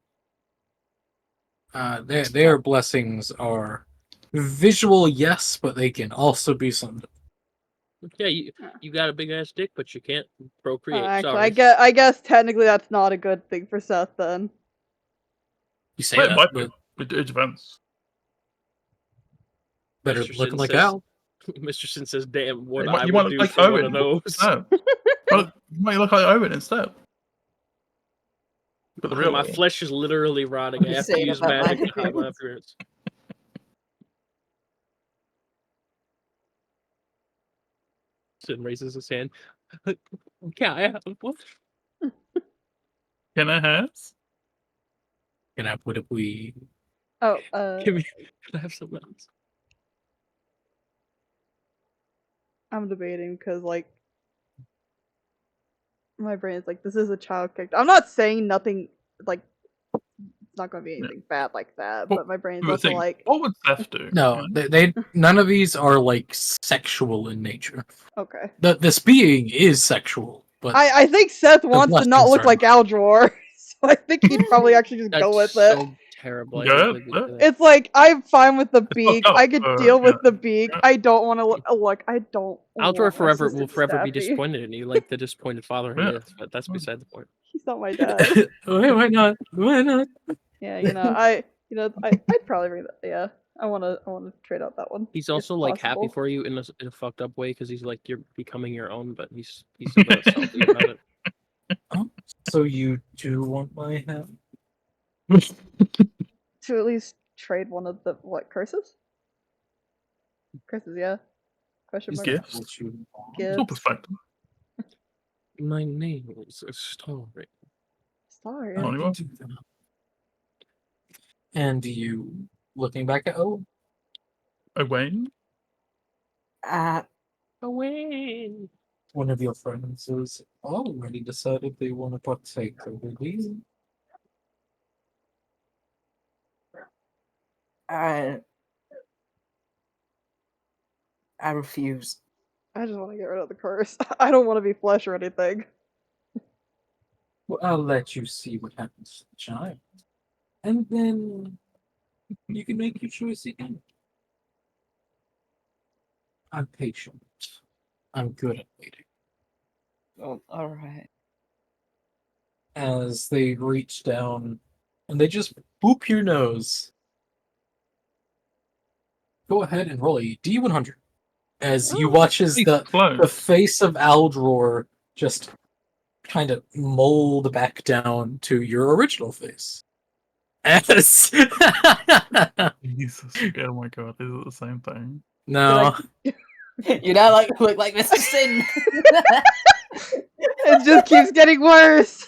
Their blessings are visual, yes, but they can also be something. Yeah, you got a big ass dick, but you can't procreate. Actually, Sorry. I guess technically that's not a good thing for Seth then. You say Well, it that, might be. but It depends. better Mr. looking Sin like says, Al. Mr. Sin says, "Damn, what You might- I you would might do look for like one of Owen those." instead. Well, you might look like Owen instead. But the real My Owen. flesh is literally rotting. I I'm have to saying use about my magic to hide my appearance. appearance. Sin raises his hand. Can I have one? Can I have? Can I put a we? Oh, Can I have something else? I'm debating because like my brain is like, this is a child character. I'm not saying nothing like it's not gonna be anything bad like that, Well, but my brain's But also think, like, what would Seth do? No, they none of these are like sexual in nature. okay. This being is sexual, but I think Seth wants to not blessings look are like not. Aldor, so I think he'd probably actually just go That's with it. so terrible. I Go hate ahead, that you yeah. say that. It's like I'm fine with the fucked beak. up, I could deal with the beak. yeah. I don't want to look. I don't. Aldor want my forever sister will to forever be stab me. disappointed in you, like the disappointed father he Yeah. is. But that's beside the point. He's not my dad. Why not? Why not? Yeah, I'd probably bring that. Yeah, I wanna trade out that one. He's if also like happy possible. for you in a fucked up way because he's like you're becoming your own, but he's a bit salty about it. Oh, so you do want my hand? To at least trade one of the what curses? Curses, yeah. Question He's mark. gifts. What you want? It's all Gifts. perfect. My name is a story. Sorry. Oh, I you are? can do that. And you looking back at Owen? Uh, Away. one of your friends has already decided they want to partake of these. I refuse. I just want to get rid of the curse. I don't want to be flesh or anything. Well, I'll let you see what happens to the child. And then you can make your choice again. I'm patient. I'm good at waiting. Oh, all right. As they reach down and they just boop your nose. Go ahead and roll a D100. As you watch as the Close. face of Aldror just kind of mold back down to your original face. As Jesus. Oh my god, is it the same thing? no, You now look like Mr. Sin. It just keeps getting worse.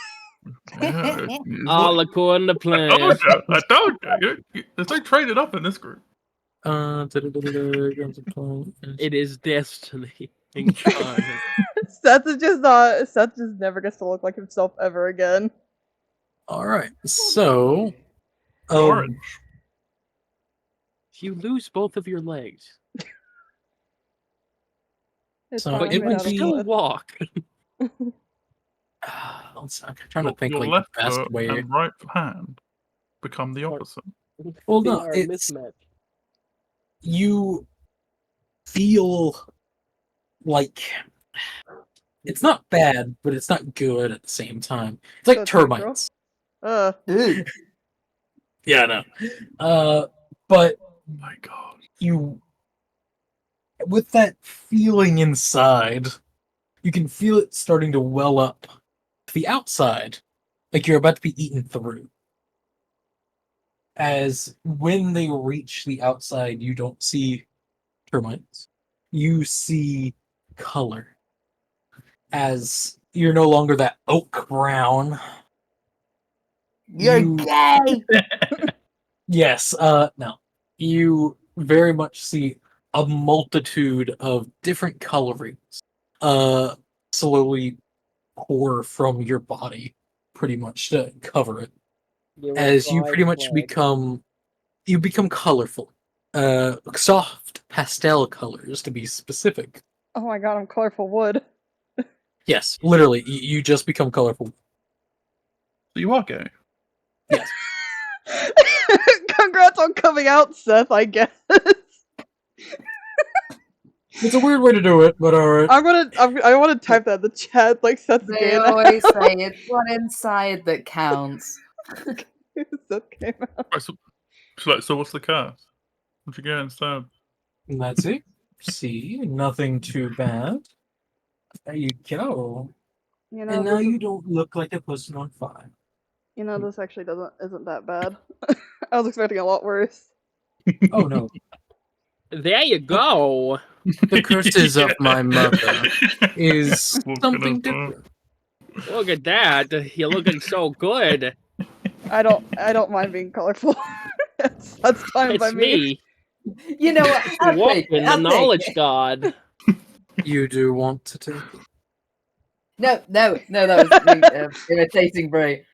Yeah, All according to I plan. told you. I told you. There's no trading up in this group. It is destiny incarnate. Seth is just not. Seth just never gets to look like himself ever again. All right, so Orange. You lose both of your legs, It's So fine, I'm it made would out of be- wood. walk. I'm trying to think Your like left the best foot way. and right hand become the Or- opposite. Well, They no, are it's mismatched. you feel like it's not bad, but it's not good at the same time. It's like So it's neutral? termites. Ew. Yeah, I know. But Oh my god. you, with that feeling inside, you can feel it starting to well up to the outside, like you're about to be eaten through. As when they reach the outside, you don't see termites. You see color. As you're no longer that oak brown. You're You- gay. Yes, no. You very much see a multitude of different colorings slowly pour from your body pretty much to cover it. You're a As you pride pretty much flag. become colorful. Soft pastel colors to be specific. Oh my god, I'm colorful wood. Yes, literally, you just become colorful. So you are gay. Yes. Congrats on coming out, Seth, I guess. It's a weird way to do it, but alright. I want to type that in the chat, like Seth's They gay. always say it's what inside that counts. Seth came out. Right, so what's the curse? What'd you get instead? And that's it. See, nothing too bad. There you go. You know, And now this you is, don't look like a person on fire. you know, this actually isn't that bad. I was expecting a lot worse. Oh no, There you go. the curses of my mother is What something can I say? different. Look at that. You're looking so good. I don't mind being colorful. that's fine by It's me. me, You know what? I'll take Walking, it. the I'll take knowledge it. god. You do want to take it? No, that was me imitating Bray.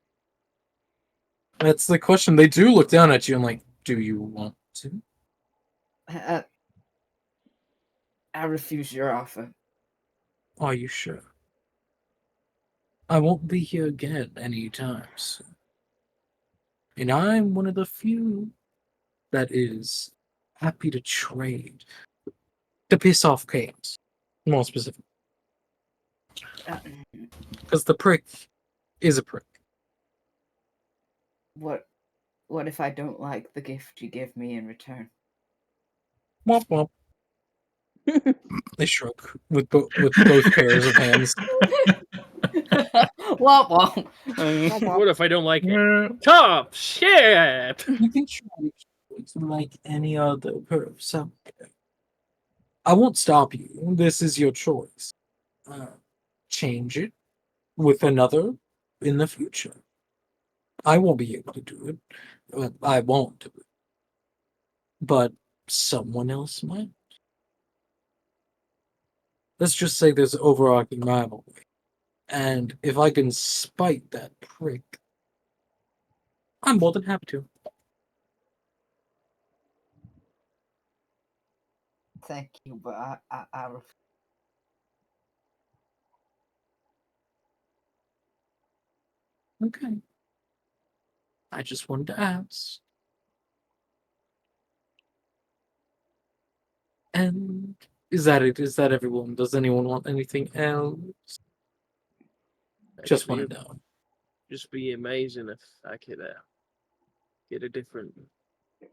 That's the question. They do look down at you and like, do you want to? I refuse your offer. Are you sure? I won't be here again anytime soon. And I'm one of the few that is happy to trade to piss off chaos. More specific. Uh, Because the prick is a prick. What if I don't like the gift you give me in return? Womp womp. They shrug with both pairs of hands. Womp womp. What if I don't like it? Yeah. Tough shit. You can try to like any other person. I won't stop you. This is your choice. Change it with another in the future. I won't be able to do it. I won't do it. But someone else might. let's just say there's overarching rivalry. And if I can spite that prick, I'm more than happy to. Thank you, but I Okay. I just wanted to ask. And is that it? Is that everyone? Does anyone want anything else? Just want to know. Just be amazing if I could get a different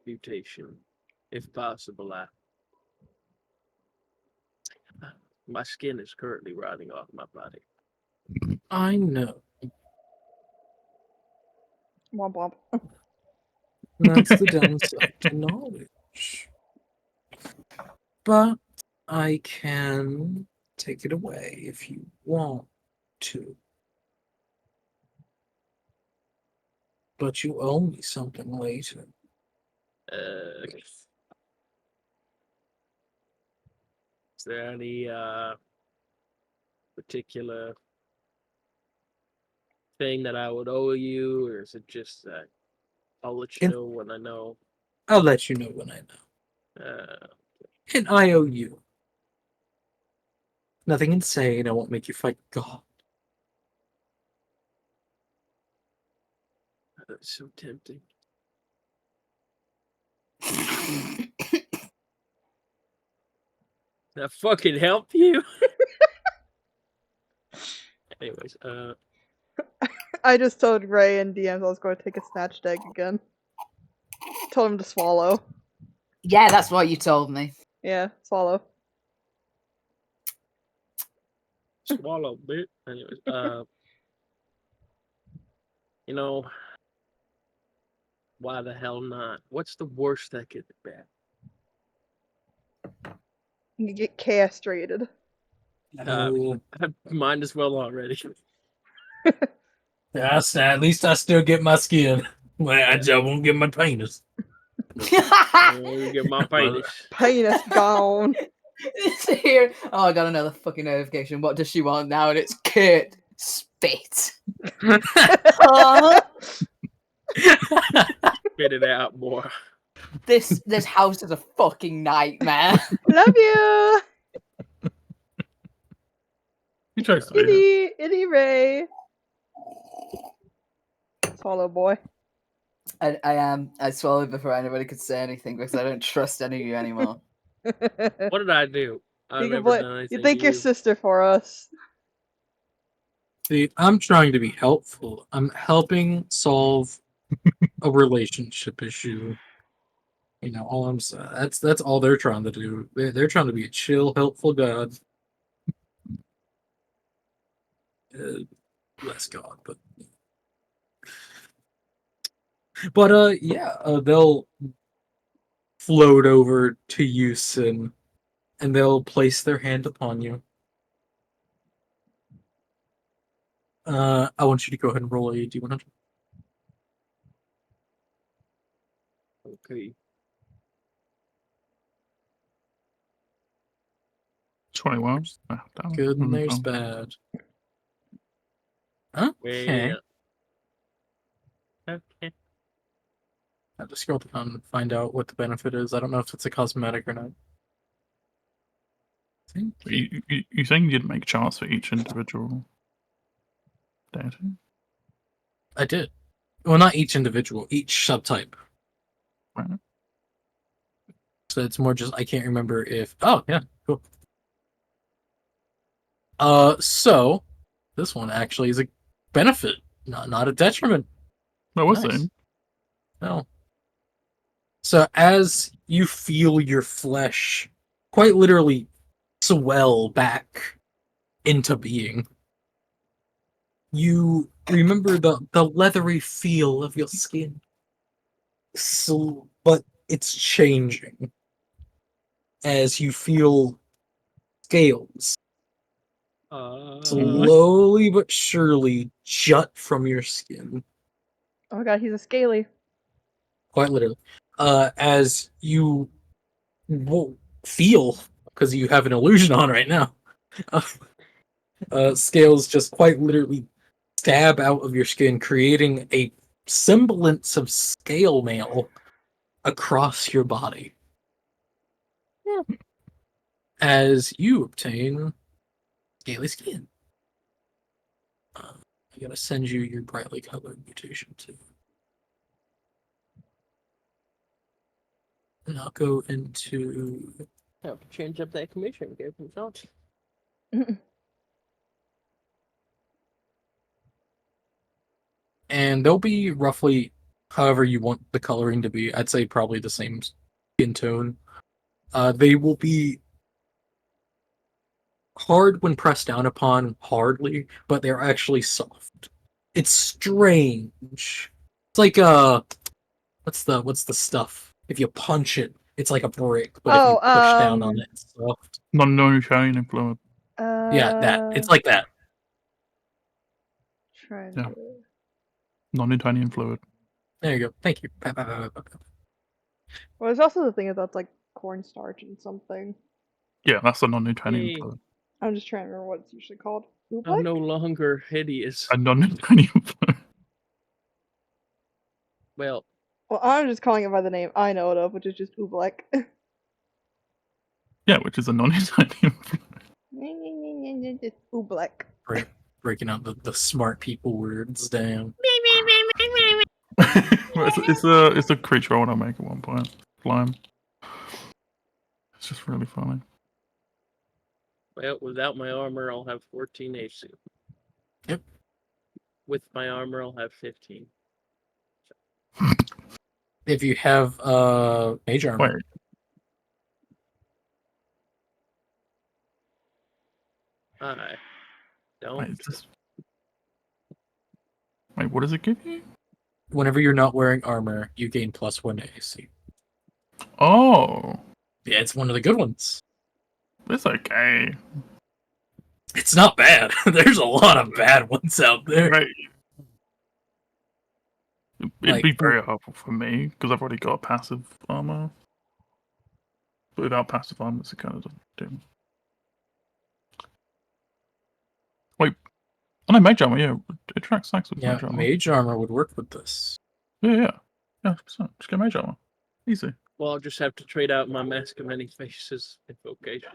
mutation, if possible. My skin is currently rotting off my body. I know. Womp womp. That's the downside to knowledge. But I can take it away if you want to. But you owe me something later. Is there any particular thing that I would owe you, or is it just I'll let you know when I know? I'll let you know when I know. And I owe you. Nothing insane. I won't make you fight God. That's so tempting. That fucking help you? Anyways, I just told Ray and DMs I was going to take a snatched egg again. Told him to swallow. Yeah, that's what you told me. Yeah, swallow. swallow, bitch. Anyways, you know, why the hell not? What's the worst that could happen? You get castrated. Oh. Might as well already. At least I still get my skin. Well, I just won't get my penis. Get my penis. Penis gone. It's here. Oh, I got another fucking notification. What does she want now? And it's Kurt Spit. Huh? Spit it out more. This house is a fucking nightmare. Love you. He chose to be there. Itty Ray. Swallow boy. I swallowed before anybody could say anything because I don't trust any of you anymore. What did I do? I've You never can done anything you thank to your you. sister for us. See, I'm trying to be helpful. I'm helping solve a relationship issue. You know, all I'm saying. That's all they're trying to do. They're trying to be a chill, helpful God. Less God, but yeah, they'll float over to you, Sin, and they'll place their hand upon you. I want you to go ahead and roll a D100. Okay. 21. Oh, damn. Good, and there's Oh. bad. Okay. Well, okay. I have to scroll down and find out what the benefit is. I don't know if it's a cosmetic or not. You saying you didn't make charts for each individual deity? I did. Well, not each individual, each subtype. Right. So it's more just I can't remember if. Oh yeah, cool. So this one actually is a benefit, not a detriment. What was Nice. it? No. So as you feel your flesh quite literally swell back into being, you remember the leathery feel of your skin. So, but it's changing as you feel scales slowly but surely jut from your skin. Oh my god, he's a scaly. Quite literally. As you feel, because you have an illusion on right now, Scales just quite literally stab out of your skin, creating a semblance of scale mail across your body. As you obtain scaly skin. I'm gonna send you your brightly colored mutation too. And I'll go into Have to change up that commission. Give him shots. and they'll be roughly however you want the coloring to be. I'd say probably the same skin tone. They will be hard when pressed down upon, hardly, but they're actually soft. It's strange. It's like what's the stuff? If you punch it, it's like a brick, but if you push down on it, it's soft. Non-Newtonian fluid. Yeah, that. It's like that. Trying Yeah. to. Non-Newtonian fluid. There you go. Thank you. Well, there's also the thing that that's like cornstarch and something. Yeah, that's a non-Newtonian Yay. fluid. I'm just trying to remember what it's usually called. I'm Oobleck? no longer hideous. A non-Newtonian fluid. Well, Well, I'm just calling it by the name I know it of, which is just Oobleck. Yeah, which is a non-Newtonian fluid. Just Oobleck. Breaking out the smart people words down. it's a creature I want to make at one point. Slime. It's just really funny. well, without my armor, I'll have 14 AC. Yep. With my armor, I'll have 15. If you have mage armor, Wait, I don't. wait, what does it give you? whenever you're not wearing armor, you gain +1 AC. Oh, Yeah, it's one of the good ones. it's okay. It's not bad. There's a lot of bad ones out there. Right. It'd Like, be very helpful for me because I've already got passive armor. But without passive armor, it's kind of doesn't do. Wait, oh no, mage armor, yeah, it tracks stacks with Yeah, mage armor. mage armor would work with this. Yeah, 100%. Just get mage armor, easy. Well, I'll just have to trade out my Mask of Many Faces invocation.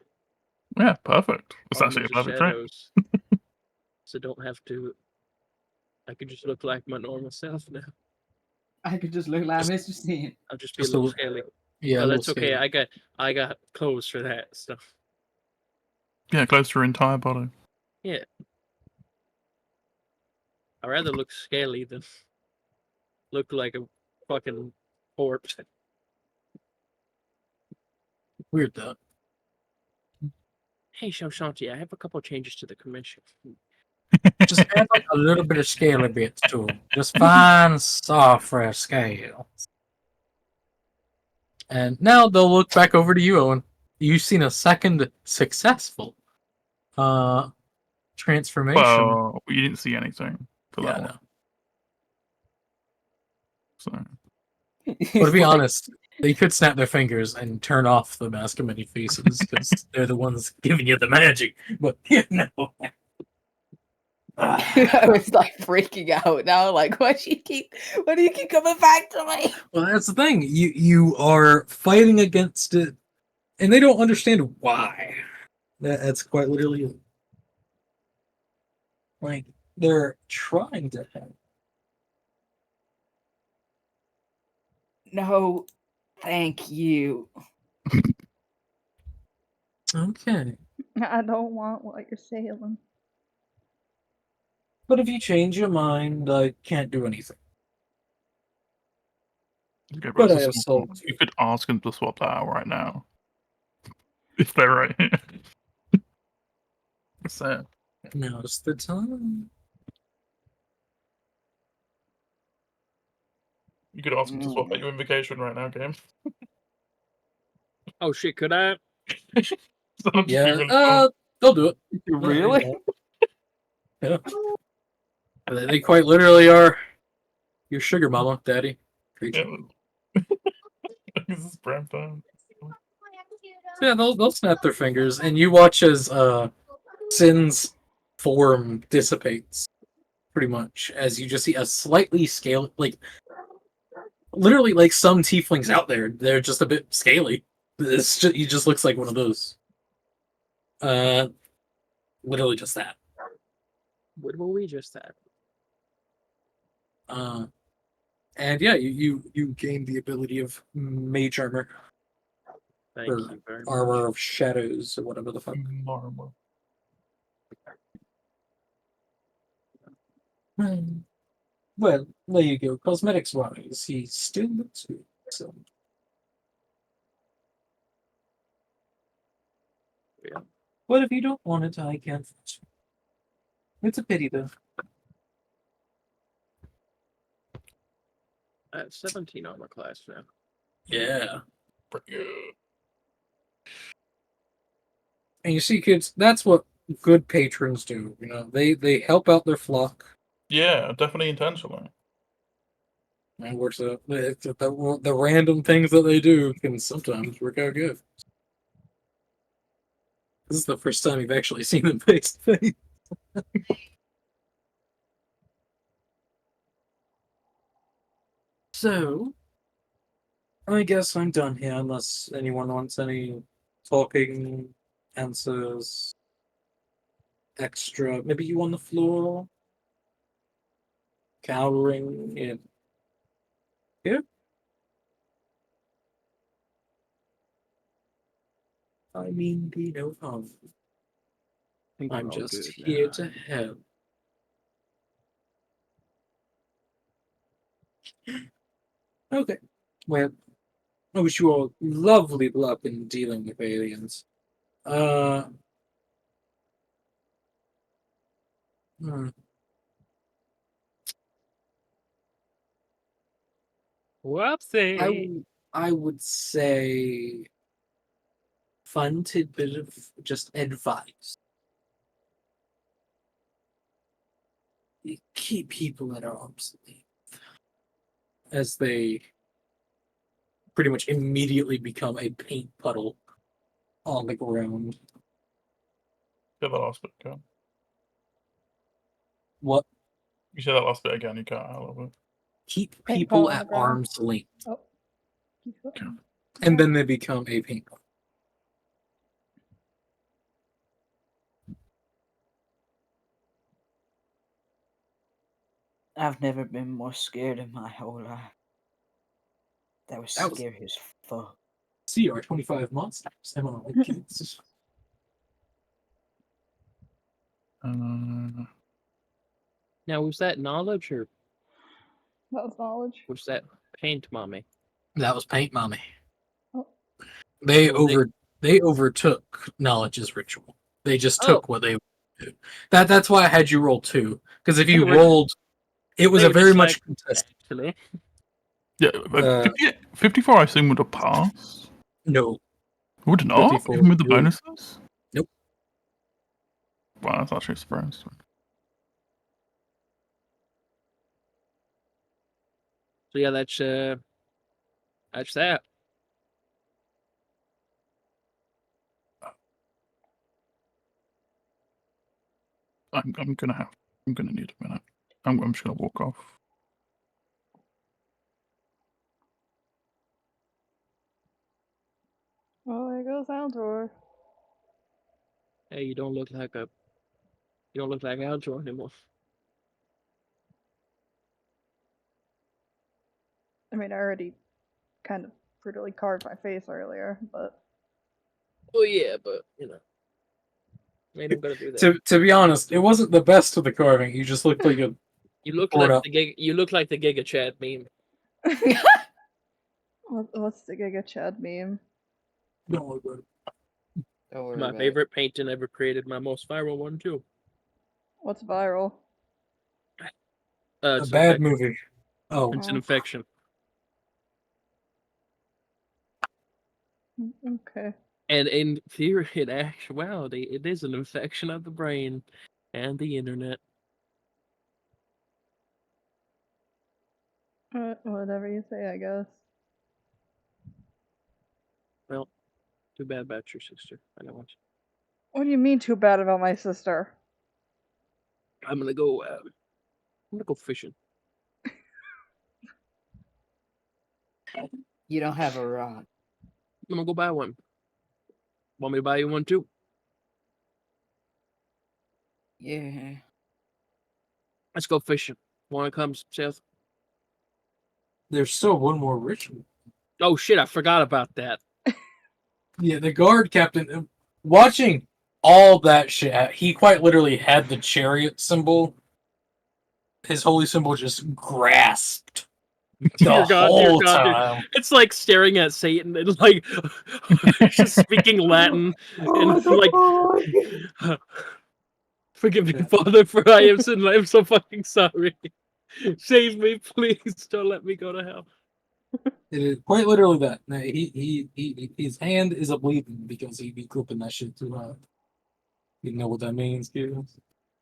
Yeah, perfect. It's Armors actually a of perfect trade. Shadows. So don't have to. I can just look like my normal self now. I could just look like Mr. Steen. I'll just be Just a little a- scaly. Yeah, Oh, a little that's okay. scary. I got clothes for that stuff. Yeah, close to your entire body. I'd rather look scaly than look like a fucking corpse. Weird though. Hey, Shanti, I have a couple changes to the commission. Just add like a little bit of scaly bits to them. Just fine, soft, fresh scale. And now they'll look back over to you, Owen. You've seen a second successful transformation. Well, you didn't see anything for Yeah, that I one. know. So But to be honest, they could snap their fingers and turn off the Mask of Many Faces because they're the ones giving you the magic. But you know, I was like freaking out now. Like, why do you keep coming back to me? well, that's the thing. You are fighting against it, and they don't understand why. That's quite literally it. Like they're trying to help. No, thank you. Okay, I don't want what you're saying. but if you change your mind, I can't do anything. okay, But it's I a have small- solved you could ask them to swap that out right now. If they're right here. So Now's the time. you could ask them to swap out your invocation right now, game. Oh shit, could I? So I'm just Yeah, Googling they'll do it. Really? Yeah. They quite literally are your sugar mama, daddy. Creature. yeah. This is prime time. So yeah, they'll snap their fingers, and you watch as Sin's form dissipates pretty much as you just see a slightly scale, like literally like some tieflings out there. They're just a bit scaly. He just looks like one of those. Literally just that. What were we just at? And yeah, you gain the ability of mage armor. Thank Or you very armor much. of shadows or whatever the fuck. Marble. Well, there you go. Cosmetics wise, he still looks good. So Yeah. but if you don't want it, I can't force you. It's a pity though. I have 17 armor class now. Yeah. And you see, kids, that's what good patrons do. You know, they help out their flock. Yeah, definitely intentionally. And works out. The random things that they do can sometimes work out good. This is the first time you've actually seen them face to face. So, I guess I'm done here, unless anyone wants any talking, answers, extra. Maybe you on the floor, cowering in. Yeah. I mean, be no harm. Think I'm we're all just good here now. to help. Okay. Well, I wish you all lovely luck in dealing with aliens. Hmm. Whoopsie. I would say fun tidbit of just advice. You keep people at arm's length as they pretty much immediately become a paint puddle on the ground. Get that last bit again. What? You said that last bit again, you cut out a little bit. Keep Paint people puddle on the at ground. arm's length. Oh. Keep going. And then they become a paint puddle. I've never been more scared in my whole life. That was That was- scary as fuck. CR25 monsters. Am I right, kids? Now, was that knowledge or That was knowledge. was that paint, mommy? That was paint mommy. Oh. They So they overtook knowledge's ritual. They just Oh. took what they do. That's why I had you roll 2. Because if you They were- rolled, it was they a were very just much like, contested. Actually, Yeah, Uh, 54 I assume would have passed. No. Would not, 54 even with the would. bonuses? Nope. Wow, that's actually a surprise. so yeah, that's that. I'm gonna need a minute. I'm just gonna walk off. Well, there goes Aldor. Hey, you don't look like Aljo anymore. I mean, I already kind of brutally carved my face earlier, but Oh yeah, but ain't no gonna do that. To be honest, it wasn't the best of the carving. You just looked like a You look Bored like up. You look like the Giga Chad meme. what's the Giga Chad meme? no, Don't worry My about favorite painting ever created. My most viral one too. What's viral? a It's bad infection. movie. Oh, It's an infection. Okay. And in theory, in actuality, it is an infection of the brain and the internet. Whatever you say, I guess. Well, too bad about your sister. I don't want you. What do you mean too bad about my sister? I'm gonna go. I'm gonna go fishing. You don't have a rod. I'm gonna go buy one. Want me to buy you one too? Yeah. Let's go fishing. Want to come, Seth? There's still one more ritual. Oh shit! I forgot about that. Yeah, the guard captain, watching all that shit, he quite literally had the chariot symbol, his holy symbol, just grasped the Dear God, whole dude. time. It's like staring at Satan and like just speaking Latin and like, forgive me, Father, for I am sin. I am so fucking sorry. Save me, please. Don't let me go to hell. It is quite literally that. No, his hand is a bleeding because he be clipping that shit too hard. You know what that means, kids?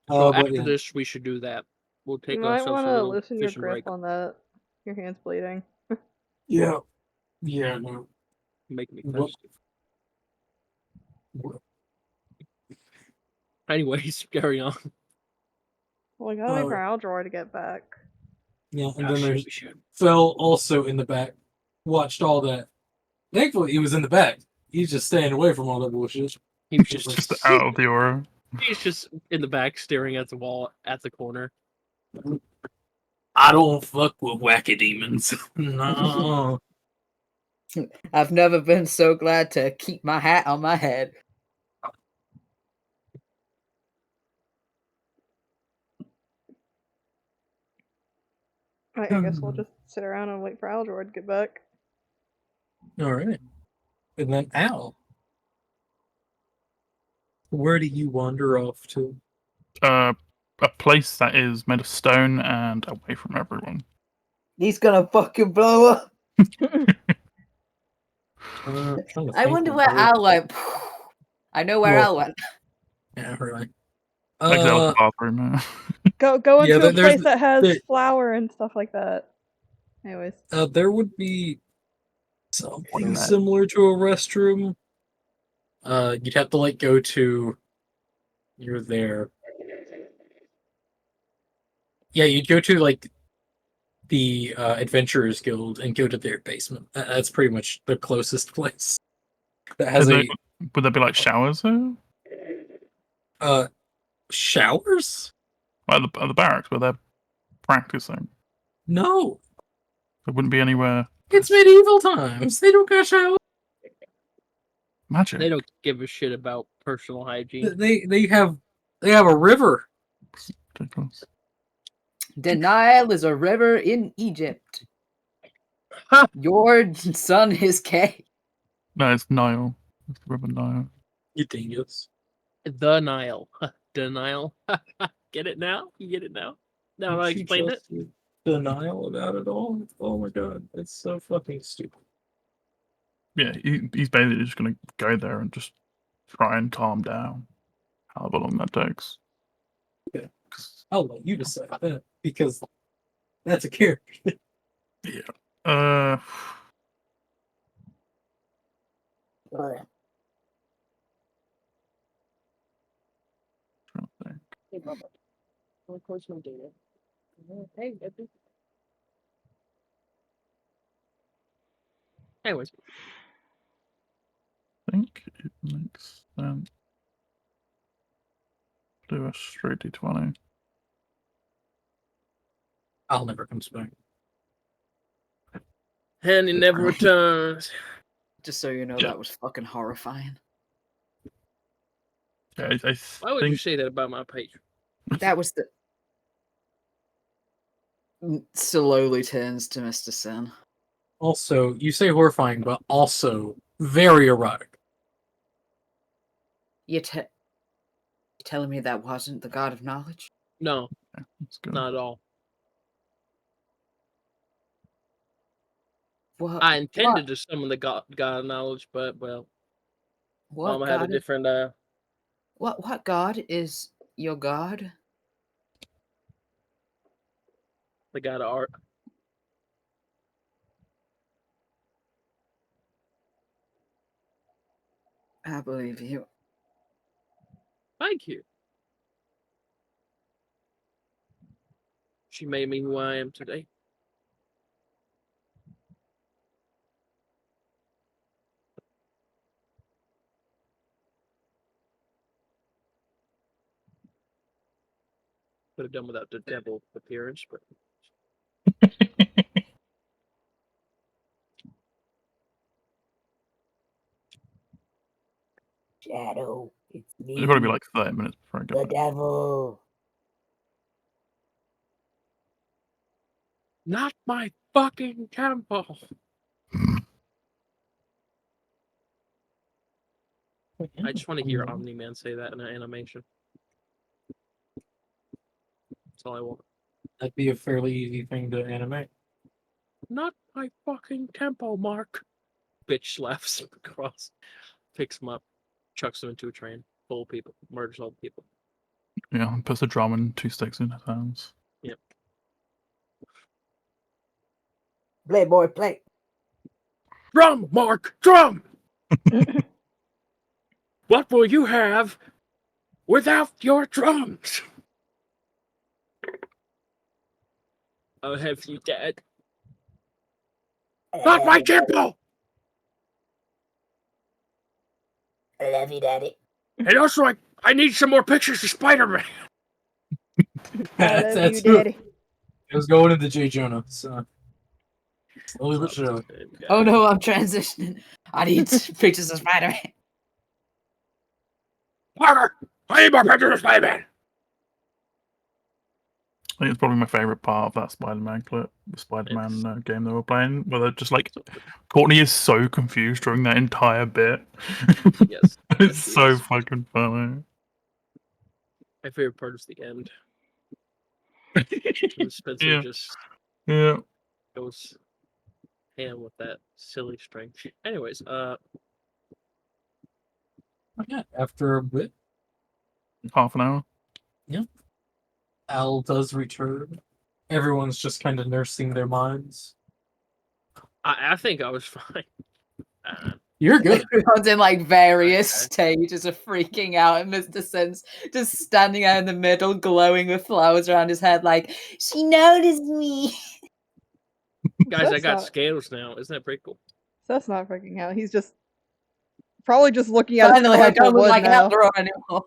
So But after yeah. this, we should do that. We'll You take might ourselves want a to little loosen your fishing grip break. on that. Your hand's bleeding. Yeah. Yeah, no. Make me What- thirsty. Anyways, carry on. Well, I gotta wait for Aldroy to get back. Yeah, and Oh, then shit, there's we should. Phil also in the back. Watched all that. Thankfully, he was in the back. He's just staying away from all that bullshit. He was Just out of the aura. he's just in the back staring at the wall at the corner. I don't fuck with wacky demons. No. I've never been so glad to keep my hat on my head. I guess we'll just sit around and wait for Aldroy to get back. All right. And then Al, where do you wander off to? A place that is made of stone and away from everyone. He's gonna fucking blow up. Trying to I think wonder of where where- Al went. I know where Well, Al went. Yeah, right. Exit out the bathroom. Go into Yeah, a there's place that has the- flour and stuff like that. Anyways. there would be something that? similar to a restroom. You'd have to like go to. You're there. Yeah, you'd go to like the Adventurers Guild and go to their basement. That's pretty much the closest place that has Would there be like showers there? Showers. Like at the barracks where they're practicing. No, There wouldn't be anywhere. it's medieval times. They don't got showers. Magic. They don't give a shit about personal hygiene. They have a river. Ridiculous. The Nile is a river in Egypt. Ha! Your son is gay. No, it's Nile. It's the River Nile. You dingus. The Nile. The Nile. Get it now? You get it now? Now I She explained it. just denial about it all. Oh my god, it's so fucking stupid. Yeah, he's basically just going to go there and just try and calm down. However long that takes. Yeah. I'll let you decide that because that's a character. Yeah. Uh, trying to think. Hey, Bubba. Of course, no data. Hey, anyways, I think it makes sense. Do a straight D20. I'll never comes back. and he never returns. Just so you know, Yeah. that was fucking horrifying. Yeah, I Why would you think say that about my page? That was the. Slowly turns to Mr. Sin. Also, you say horrifying, but also very erotic. You're telling me that wasn't the god of knowledge? No, it's good. not at all. What? I intended to summon the God of knowledge, but well, What Mama had a god? different. What god is your god? The god of art. I believe you. Thank you. She made me who I am today. Could have done without the devil appearance, but Shadow, it's me. It'll probably be like 30 minutes before I get The back. devil. not my fucking temple. I just want to hear Omni-Man say that in an animation. That's all I want. That'd be a fairly easy thing to animate. Not my fucking temple, Mark. Bitch slaps him across, picks him up, chucks him into a train full of people, murders all the people. Yeah, puts the drum and 2 sticks in his hands. Yep. Play, boy, play. Drum, Mark, drum! What will you have without your drums? I'll have you dead. Not my temple! I love you, Daddy. And also, I need some more pictures of Spider-Man. I love That's you, who- Daddy. It was going into J. Jonah, so slowly but surely. Oh no, I'm transitioning. I need pictures of Spider-Man. Parker, I need more pictures of Spider-Man. I think it's probably my favourite part of that Spider-Man clip, the Spider-Man game they were playing, where they're just like, Courtney is so confused during that entire bit. Yes. It's she so is. fucking funny. My favorite part is the end. When Spencer Yeah. just Yeah. goes ham with that silly string. Anyways, Yeah, after a bit, Half an hour. Al does return. Everyone's just kind of nursing their minds. I think I was fine. You're good. Everyone's in like various Okay. stages of freaking out, and Mr. Sense just standing out in the middle, glowing with flowers around his head, like, she noticed me. Guys, I That's got not- scales now. Isn't that pretty cool? That's not freaking out. He's just probably just looking at Finally, I his colorful don't look wood like an now. outlaw anymore.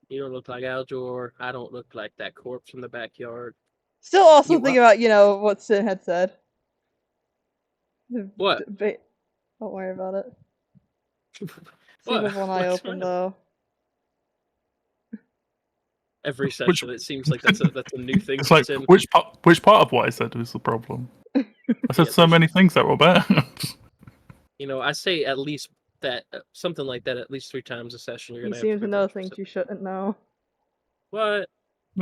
You don't look like Aljor. I don't look like that corpse in the backyard. Still also You thinking about, what Sin had said. The What? debate. Don't worry about it. Sleep What? with one eye What's open, fine? though. Every session, it seems like that's a new thing. It's like, since in. which part of what I said was the problem? I said Yeah, so many things that were bad. I say at least that something like that at least 3 times a session. You're He gonna have seems to know 100%. things you shouldn't know. What?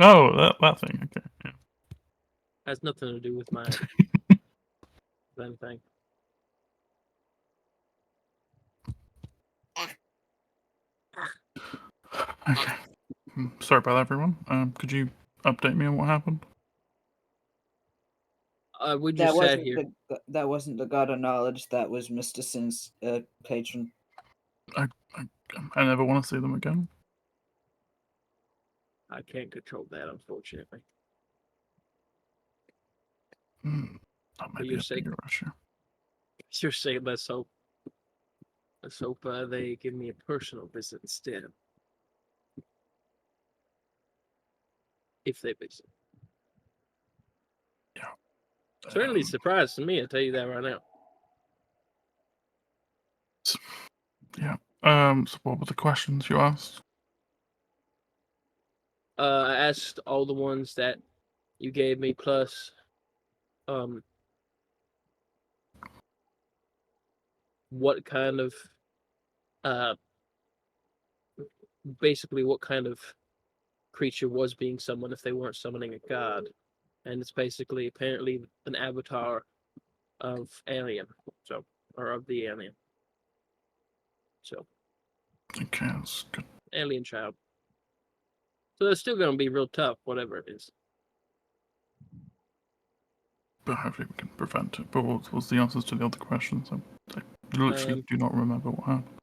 Oh, that thing. Okay. Yeah. Has nothing to do with my anything. Okay. Sorry about that, everyone. Could you update me on what happened? We just sat here. That wasn't the God of Knowledge. That was Mr. Sin's patron. I never want to see them again. I can't control that, unfortunately. That might be you're a sick. bigger issue. You're saying let's hope. Let's hope they give me a personal visit instead. If they visit. Yeah. Certainly a surprise to me, I'll tell you that right now. Yeah. So what were the questions you asked? I asked all the ones that you gave me, plus what kind of basically what kind of creature was being summoned if they weren't summoning a god. And it's basically apparently an avatar of alien, or of the alien. So Okay, that's good. alien child. So it's still gonna be real tough, whatever it is. But hopefully we can prevent it. But what was the answers to the other questions? I literally do not remember what happened.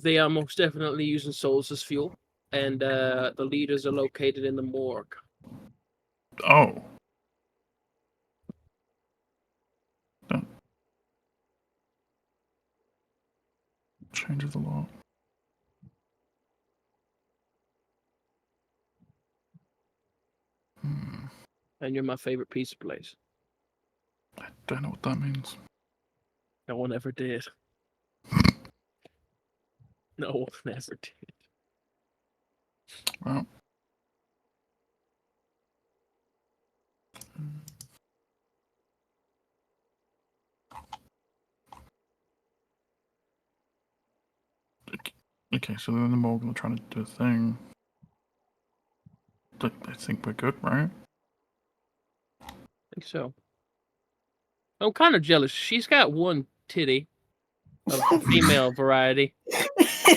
They are most definitely using souls as fuel, and the leaders are located in the morgue. Oh. That changes a lot. And you're my favorite pizza place. I don't know what that means. No one ever did. No one ever did. Well. Okay, so then the morgue are trying to do a thing. I think we're good, right? I think so. I'm kind of jealous. She's got one titty of the female variety,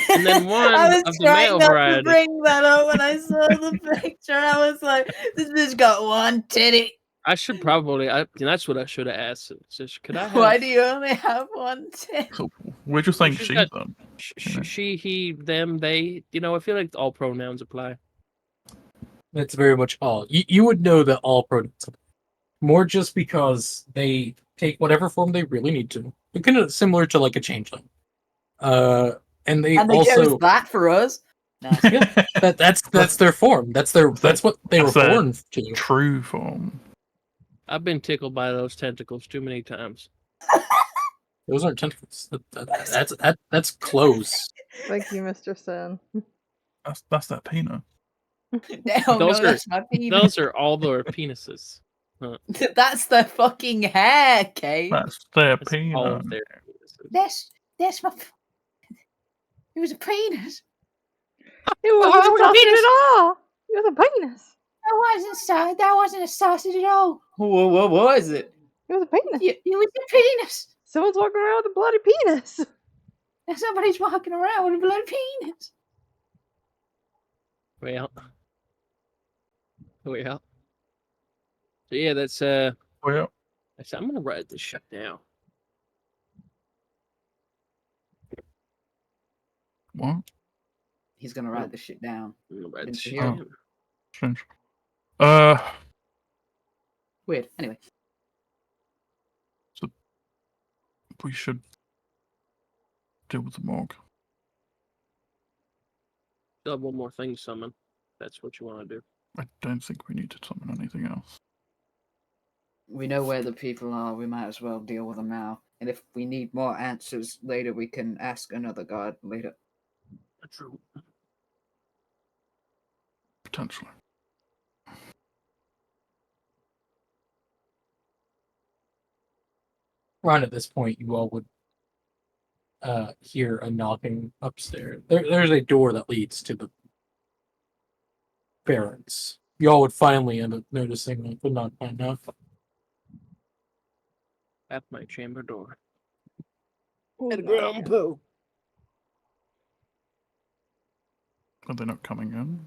and then one I was of the trying male not variety. to bring that up when I saw the picture. I was like, "This bitch got one titty. I should probably. That's what I should have asked. It's just, could I have? Why do you only have one titty?" So we're just saying She's she got- then. She, he, them, they. I feel like all pronouns apply. It's very much all. You would know that all pronouns apply. More just because they take whatever form they really need to. They're kind of similar to like a changeling. And they And they also chose that for us. Nice. that's their form. That's what they were That's their born to. True form. I've been tickled by those tentacles too many times. Those aren't tentacles. That's clothes. Thank you, Mr. Sin. That's that peanut. Oh Those no, are- that's my penis. Those are all their penises. That's their fucking hair, Kate. That's their That's all of peanut. their penises. That's my. It was a penis. It wasn't Oh, a sausage penis. at all. It was a penis. That wasn't a sausage at all. What was it? It was a penis. It was a penis. Someone's walking around with a bloody penis. And somebody's walking around with a bloody penis. Well. So yeah, that's Well, I'm gonna write this shit down. what? He's gonna write this shit down. I'm gonna write Didn't this you shit hear down. Strange. Weird. Anyway, We should deal with the morgue. Still have one more thing to summon. That's what you want to do. I don't think we need to summon anything else. we know where the people are. We might as well deal with them now. And if we need more answers later, we can ask another god later. True. Potentially. Around at this point, you all would hear a knocking upstairs. There's a door that leads to the barracks. You all would finally end up noticing it, but not by enough. At my chamber door. Oh, Grumpo. Are they not coming in?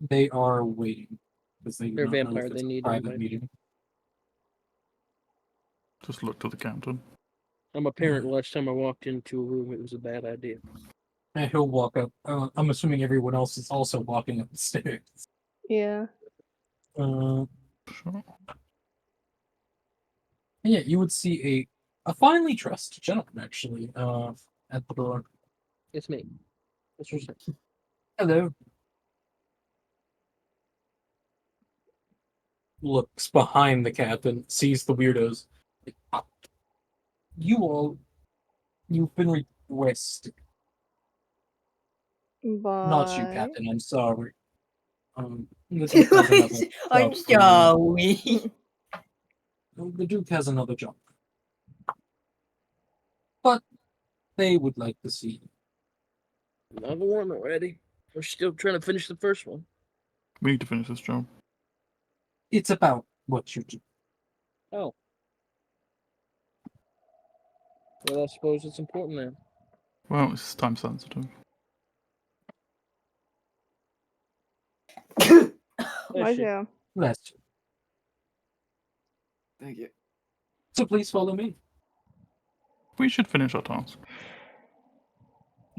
They are waiting because they do They're not know vampire, if it's they a need private invite. meeting. Just look to the captain. I'm a parent. Last time I walked into a room, it was a bad idea. And he'll walk up. I'm assuming everyone else is also walking up the stairs. Yeah. Uh, Sure. yeah, you would see a finely dressed gentleman actually at the door. It's me. That's what I'm Hello. Looks behind the captain, sees the weirdos. You've been requested. Not you, Bye. Captain. I'm sorry. The Duke has another I'm job for you. sorry. The Duke has another job. But they would like to see you. Another one already. We're still trying to finish the first one. We need to finish this job. It's about what you do. Oh. Well, I suppose it's important then. Well, it's time sensitive. My job. That's Thank you. so please follow me. We should finish our task.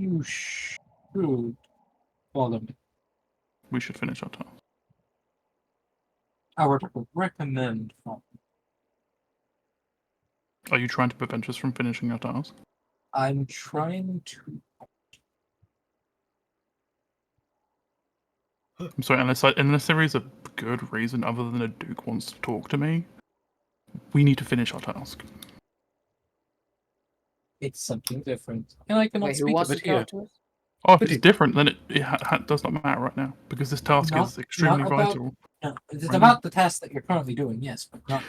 You should follow me. We should finish our task. I would recommend following. Are you trying to prevent us from finishing our task? I'm trying to. I'm sorry, unless there is a good reason other than a Duke wants to talk to me, we need to finish our task. It's something different, and I cannot Wait, who speak wants of to it here. talk to us? Oh, if But it's it- different, then it does not matter right now, because this task Not- is extremely not about- vital. No, it's Right about the task that you're currently doing, yes, but not.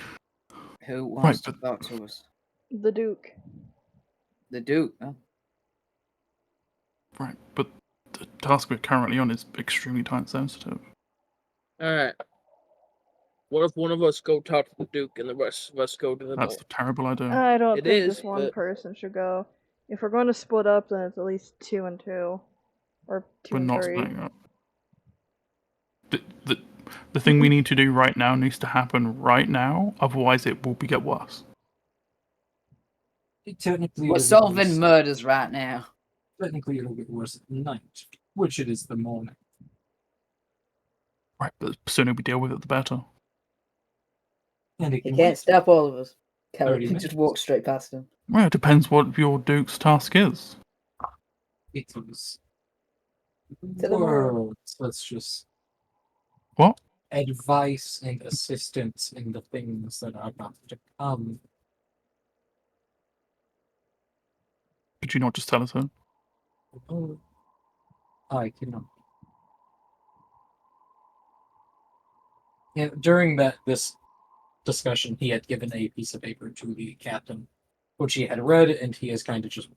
Who wants to but- talk to us? The Duke. The Duke. Oh. Right, but the task we're currently on is extremely time sensitive. All right. What if one of us go talk to the Duke and the rest of us go to the That's north? a terrible idea. I don't It think is, just one but- person should go. If we're going to split up, then it's at least 2 and 2. Or 2 We're and not 3. splitting up. The thing we need to do right now needs to happen right now, otherwise it will get worse. Technically, We're it'll get solving worse. murders right now. Technically, it'll get worse at night, which it is the morning. Right, but the sooner we deal with it, the better. And it He can can't wait. stop all of us. 30 Carrot just minutes. walk straight past him. Well, it depends what your Duke's task is. It is To the morning. words. Let's just What? advice and assistance in the things that are about to come. Could you not just tell us that? Oh, I cannot. Yeah, during this discussion, he had given a piece of paper to the captain, which he had read, and he has kind of just.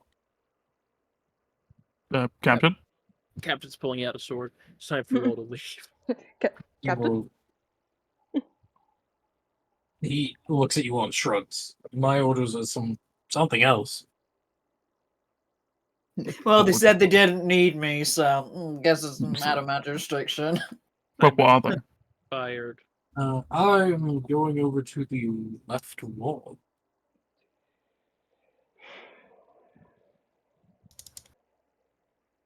Captain? Captain's pulling out a sword. It's time for you all to leave. He Captain? will- He looks at you and shrugs. My orders are something else. Well, they What said they didn't need me, so guess it's out of my jurisdiction. What are they? Fired. I'm going over to the left wall.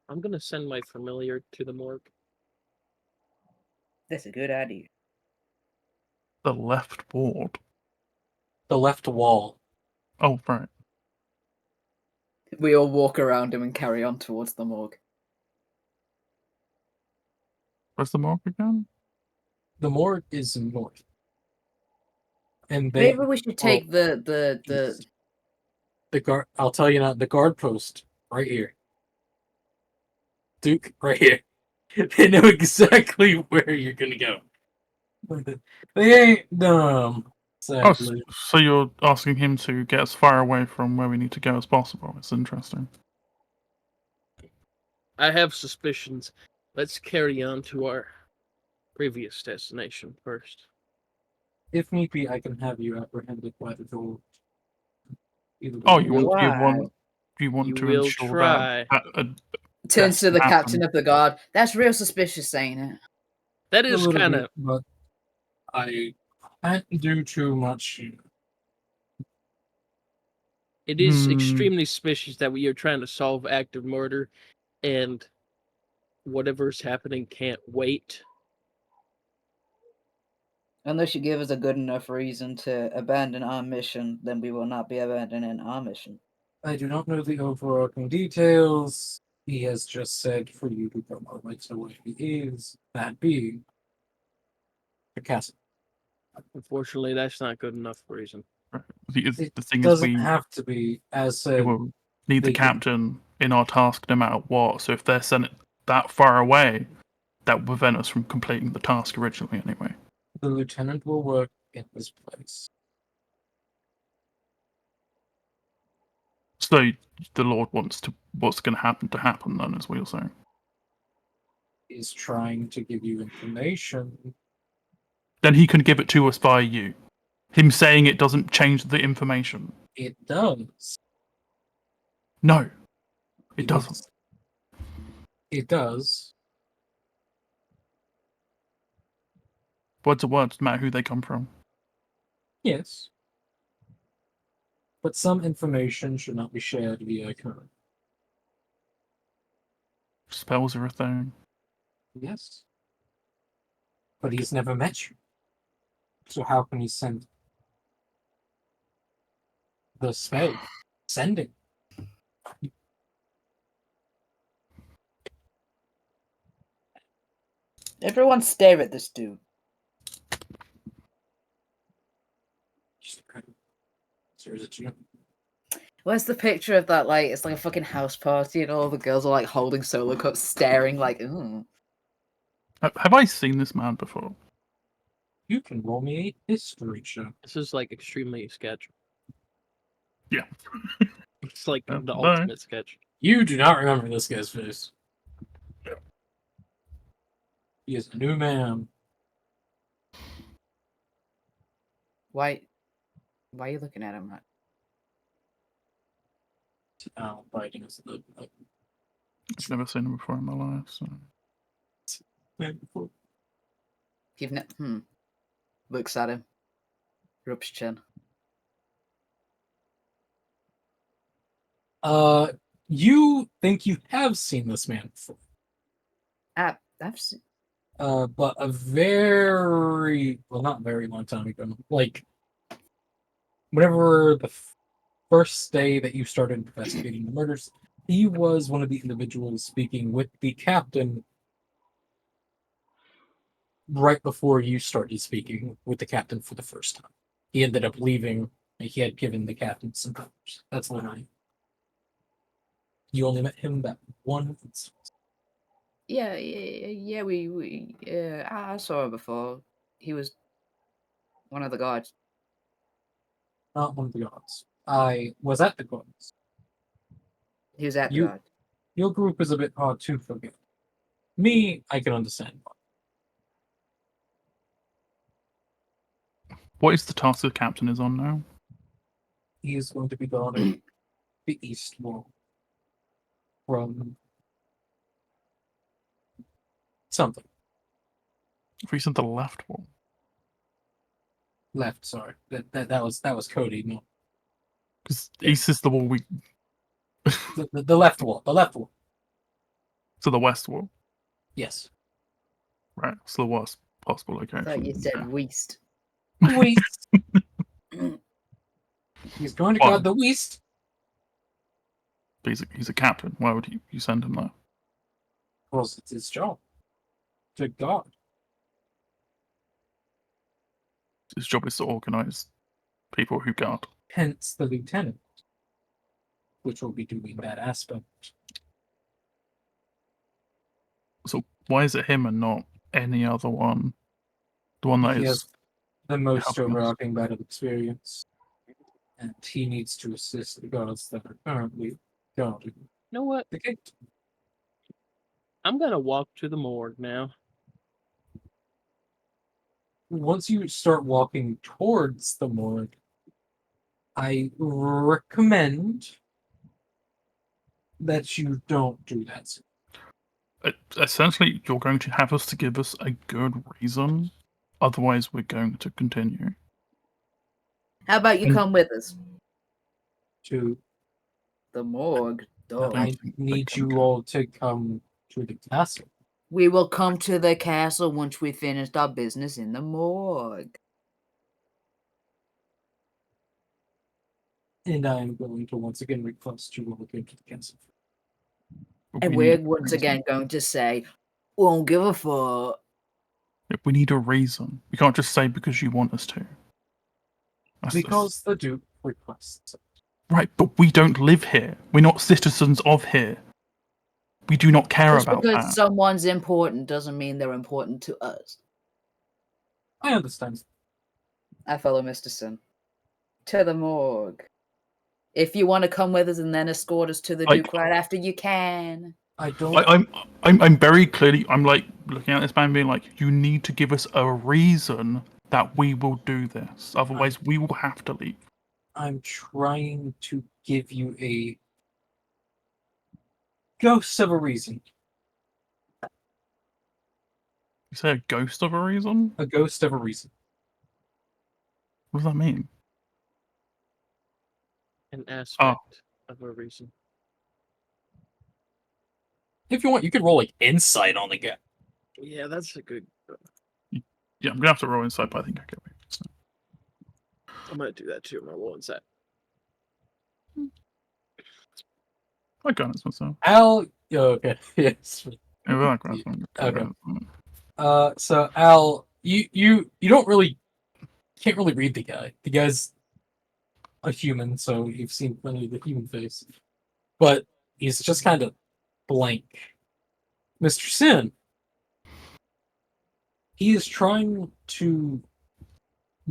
I'm gonna send my familiar to the morgue. That's a good idea. The left ward. The left wall. Oh, right. We all walk around him and carry on towards the morgue. Where's the mark again? The morgue is north. And they Maybe we should take the east. The guard. I'll tell you now. The guard post right here. Duke right here. They know exactly where you're gonna go. They ain't dumb. Oh, Sadly. so you're asking him to get as far away from where we need to go as possible. It's interesting. I have suspicions. Let's carry on to our previous destination first. If need be, I can have you apprehended by the door. Either Oh, way. you want Why? to You will ensure try. that turns to the happen. captain of the guard. That's real suspicious, ain't it? That A is little kind bit, of. but I can't do too much. It is Hmm. extremely suspicious that we are trying to solve active murder, and whatever's happening can't wait. Unless you give us a good enough reason to abandon our mission, then we will not be abandoning our mission. I do not know the overarching details. He has just said for you to go right to where he is, that being the castle. Unfortunately, that's not good enough reason. It The thing is, doesn't we have to be, as we said. will need the they can- captain in our task no matter what. So if they're sent that far away, that will prevent us from completing the task originally anyway. The lieutenant will work in his place. So the Lord wants what's going to happen then, is what you're saying. He's trying to give you information. Then he can give it to us via you. Him saying it doesn't change the information. It does. No, it doesn't. It does. Words are words, no matter who they come from. Yes. But some information should not be shared via code. spells are a thing. Yes. But he's never met you. So how can he send the spell? Sending. Everyone stare at this dude. Where's the picture of that? Like, it's like a fucking house party, and all the girls are like holding solo cups, staring like, ooh. Have I seen this man before? You can roll me a history check. This is like extremely sketch. Yeah. It's like the No. ultimate sketch. You do not remember this guy's face. He is a new man. Why are you looking at him? Biting us the I've never seen him before in my life. So. You've looks at him, rubs chin. You think you have seen this man before? I've seen. But a very not very long time ago. Like whenever the first day that you started investigating the murders, he was one of the individuals speaking with the captain right before you started speaking with the captain for the first time. He ended up leaving. He had given the captain some powers. That's why you only met him that one instance. Yeah. I saw him before. He was one of the guards. Not one of the gods. I was at the gods. He was at the You- guard. Your group is a bit hard to forget. Me, I can understand why. What is the task the captain is on now? He is going to be guarding the east wall from something. If we said the left wall. Left, sorry. That was Cody. No, Because east is the wall we. the left wall. The left wall. So the west wall. Yes. Right. So the worst possible I location. thought you said Yeah. Weast. West. He's going to guard the west. But he's a captain. Why would you send him there? Because it's his job to guard. His job is to organize people who guard. Hence the lieutenant, which will be doing that aspect. So why is it him and not any other one? The one that He is has the most helping us. overarching battle experience, and he needs to assist the guards that are currently guarding You know what? the gate. I'm gonna walk to the morgue now. Once you start walking towards the morgue, I recommend that you don't do that. Essentially, you're going to have us to give us a good reason. Otherwise, we're going to continue. How about you come with us? To The morgue. Duh. I think they need can you go. all to come to the castle. We will come to the castle once we finished our business in the morgue. And I am going to once again request you all go to the castle. But And we need we're a once reason. again going to say, won't give a fuck. We need a reason. We can't just say because you want us to. Because the Duke requests it. Right, but we don't live here. We're not citizens of here. We do not care Just about because that. someone's important doesn't mean they're important to us. I understand. I follow Mr. Sin. To the morgue. If you want to come with us and then escort us to the Duke right after, you can. I don't. I'm very clearly. I'm like looking at this man, being like, you need to give us a reason that we will do this. Otherwise, we will have to leave. I'm trying to give you a ghost of a reason. You say a ghost of a reason? A ghost of a reason. What does that mean? An aspect of a reason. If you want, you could roll like insight on the guy. Yeah, that's a good. Yeah, I'm gonna have to roll insight, but I think I get it. So, I'm gonna do that too. I'm gonna roll inside. I got it myself. Al, okay, yes. Yeah, well, I got it. Okay. So Al, you don't really can't really read the guy. The guy's a human, so you've seen plenty of the human face, but he's just kind of blank. Mr. Sin, he is trying to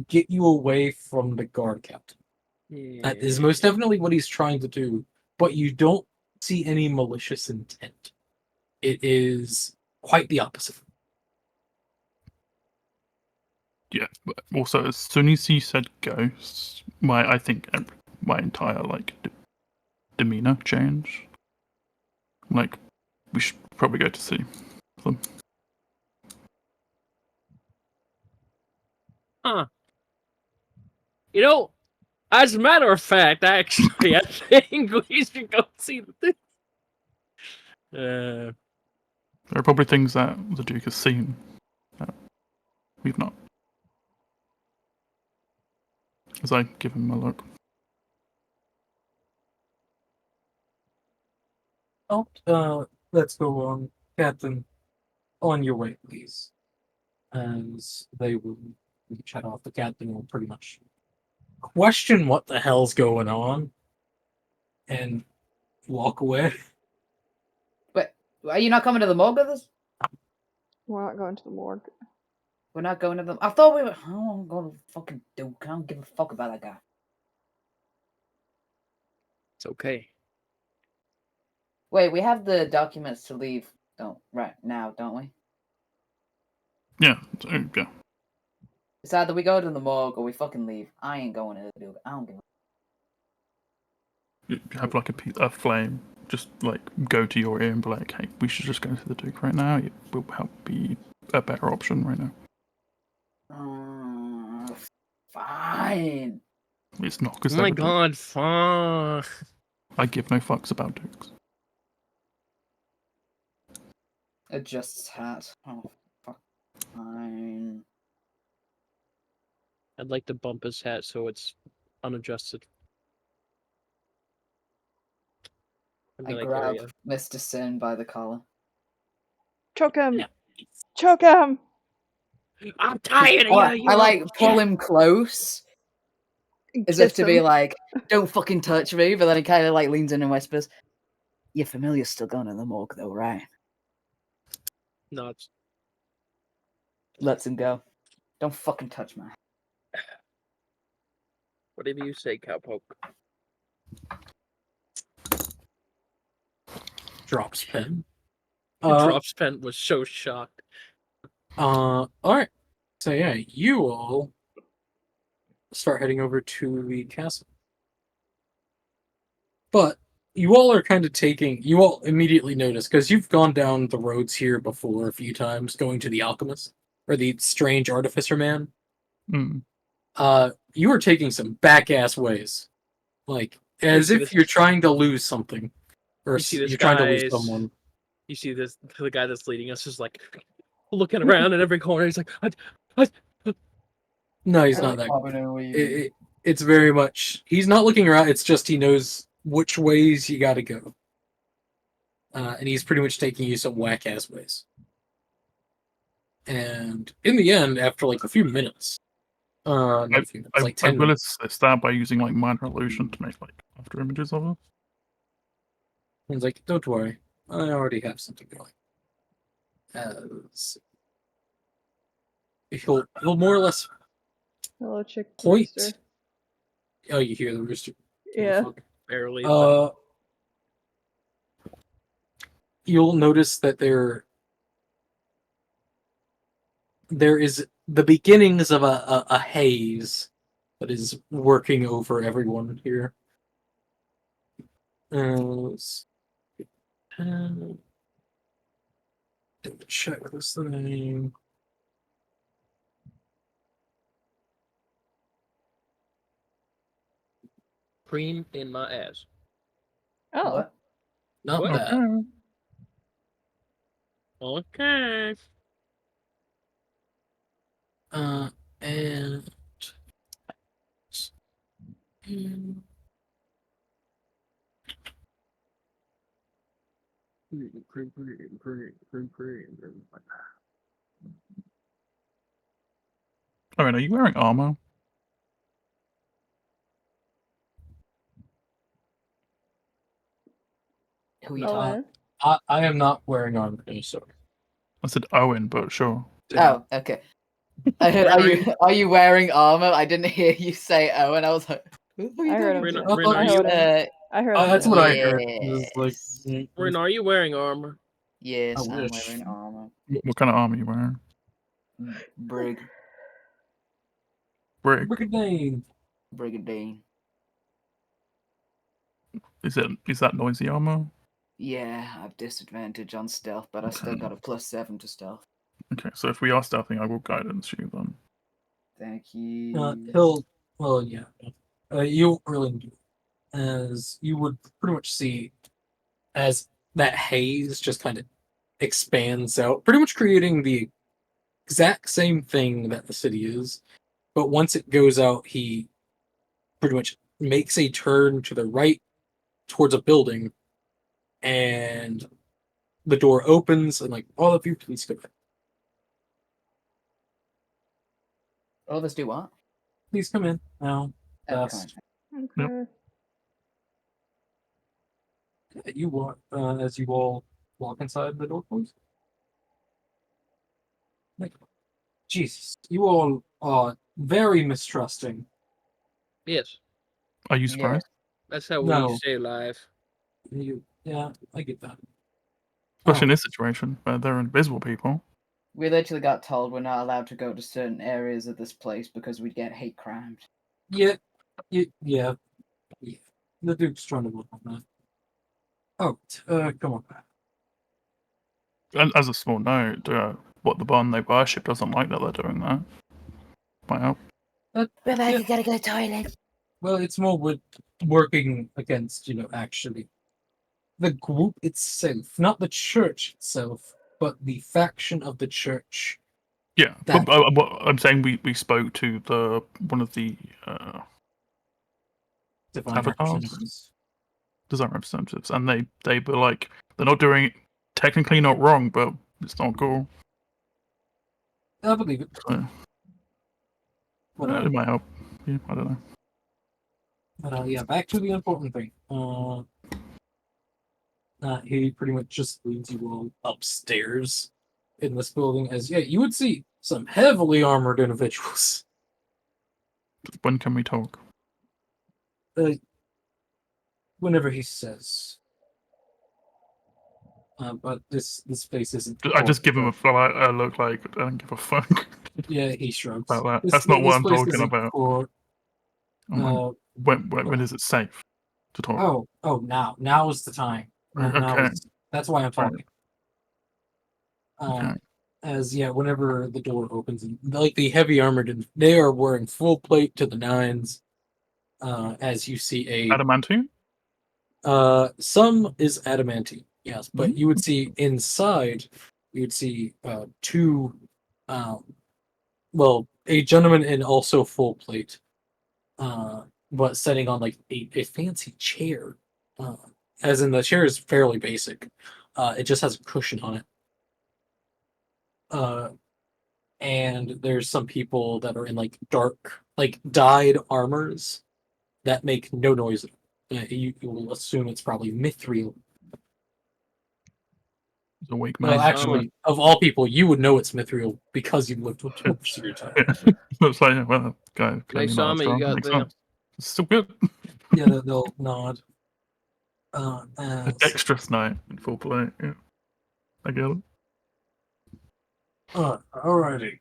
get you away from the guard captain. That is most definitely what he's trying to do, but you don't see any malicious intent. It is quite the opposite. Yeah, but also as soon as he said ghosts, I think my entire demeanor changed. Like, we should probably go to see them. Huh. You know, as a matter of fact, actually, I think we should go see the thing. There are probably things that the Duke has seen that we've not. As I give him a look. Let's go on, Captain. On your way, please. And they will chat off. The captain will pretty much question what the hell's going on and walk away. But are you not coming to the morgue with us? We're not going to the morgue. We're not going to the. I thought we were. Oh, I'm going to fucking Duke. I don't give a fuck about that guy. It's okay. Wait, we have the documents to leave. Right now, don't we? Yeah, yeah. It's either we go to the morgue or we fucking leave. I ain't going to the Duke. I don't give a. You have like a flame. Just like go to your ear and be like, "Hey, we should just go to the Duke right now. It will help be a better option right now." Fine. It's not because Oh my god, fuck. I give no fucks about Dukes. Adjust his hat. Oh, fuck. Fine. I'd like to bump his hat so it's unadjusted. I grab Mr. Sin by the collar. Choke him! Yeah. Choke him! I'm tired of you. I like pull him close, as if to be like, "Don't fucking touch me." But then he kind of like leans in and whispers, "Your familiar's still going in the morgue, though, right?" No, it's... Lets him go. Don't fucking touch my. Whatever you say, cowpoke. Drops pen. Drops pen was so shocked. Alright. So yeah, you all start heading over to the castle. But you all are kind of you all immediately notice, because you've gone down the roads here before a few times, going to the alchemist, or the strange artificer man. Mm. You are taking some back-ass ways. Like, as if you're trying to lose something. Or you're trying to lose someone. You see this, the guy that's leading us is like looking around in every corner. He's like, No, he's not that. It's very much. He's not looking around. It's just he knows which ways you got to go, and he's pretty much taking you some whack ass ways. And in the end, after like a few minutes, not a few minutes, like 10 will minutes, assist that by using like minor illusion to make like after images of it. he's like, "Don't worry, I already have something going." He'll more or less Hello, chick. point. Rooster. Oh, you hear the rooster? Yeah. barely. You'll notice that there is the beginnings of a haze that is working over everyone here. Check this thing. Cream in my ass. Oh. What? Not What? that. Okay. And Alright, are you wearing armor? Who you Oh, talking? I am not wearing armor, no, sorry. I said Owen, but sure. Oh, okay. I heard, Ren, are you wearing armor? I didn't hear you say oh, and I was like, who are you I heard him. talking too. to? Ren, I are heard you him. I heard him. That's too. what I heard. It was like, Yes. Ren, are you wearing armor? Yes, I I'm wish. wearing armor. What kind of armor are you wearing? Brig. Brick. Brigade. Brigandine. Is that noisy armor? Yeah, I have disadvantage on stealth, but I still Okay. got a +7 to stealth. Okay, so if we are stealthing, I will guidance you then. Thank you. Well, yeah. You won't really do it, as you would pretty much see as that haze just kind of expands out, pretty much creating the exact same thing that the city is. But once it goes out, he pretty much makes a turn to the right towards a building, and the door opens, and like, all of you, please come in. All of us do what? Please come in now. Oh, Fast. Okay. You walk as you all walk inside the door, please. Like, Jesus, you all are very mistrusting. Yes. Are you Yeah. surprised? That's how No. we stay alive. Yeah, I get that. Especially in Oh, this situation where they're invisible people. We literally got told we're not allowed to go to certain areas of this place because we'd get hate crimes. yeah. The Duke's trying to work on that. Oh, come on back. And as a small note, what the bond they worship doesn't like that they're doing that. Might help. Rebecca, gotta go to the toilet. Well, it's more with working against, actually the group itself, not the church itself, but the faction of the church. Yeah, That- but I'm saying we spoke to one of the Divine Avatars? representatives. design representatives, and they were like, they're not doing it, technically not wrong, but it's not cool. I believe it. So, But, it might help. Yeah, I don't know. yeah, back to the important thing. He pretty much just leads you all upstairs in this building, as you would see some heavily armored individuals. When can we talk? Whenever he says. But this place isn't. I just give him a look like I don't give a fuck Yeah, he shrugs. about that. That's not what I'm place talking isn't about. For, When is it safe to talk? now is the time. Okay. That's why I'm talking. Okay. Whenever the door opens, and like the heavy armored, they are wearing full plate to the nines. As you see Adamantium? some is adamantine, yes, but Mm-hmm. you would see inside, you would see two, a gentleman in also full plate, but sitting on like a fancy chair, as in the chair is fairly basic. It just has a cushion on it. And there's some people that are in like dark, like dyed armors that make no noise. You will assume it's probably mithril. It's a weak Well, man. actually, of all people, you would know it's mithril because you've lived with most of your time. Yeah. It's like, well, guy clearly Nice not armor you strong. got Makes there. sense. It's still good. Yeah, they'll nod. A As, dexterous knight in full play. Yeah. I get it. alrighty.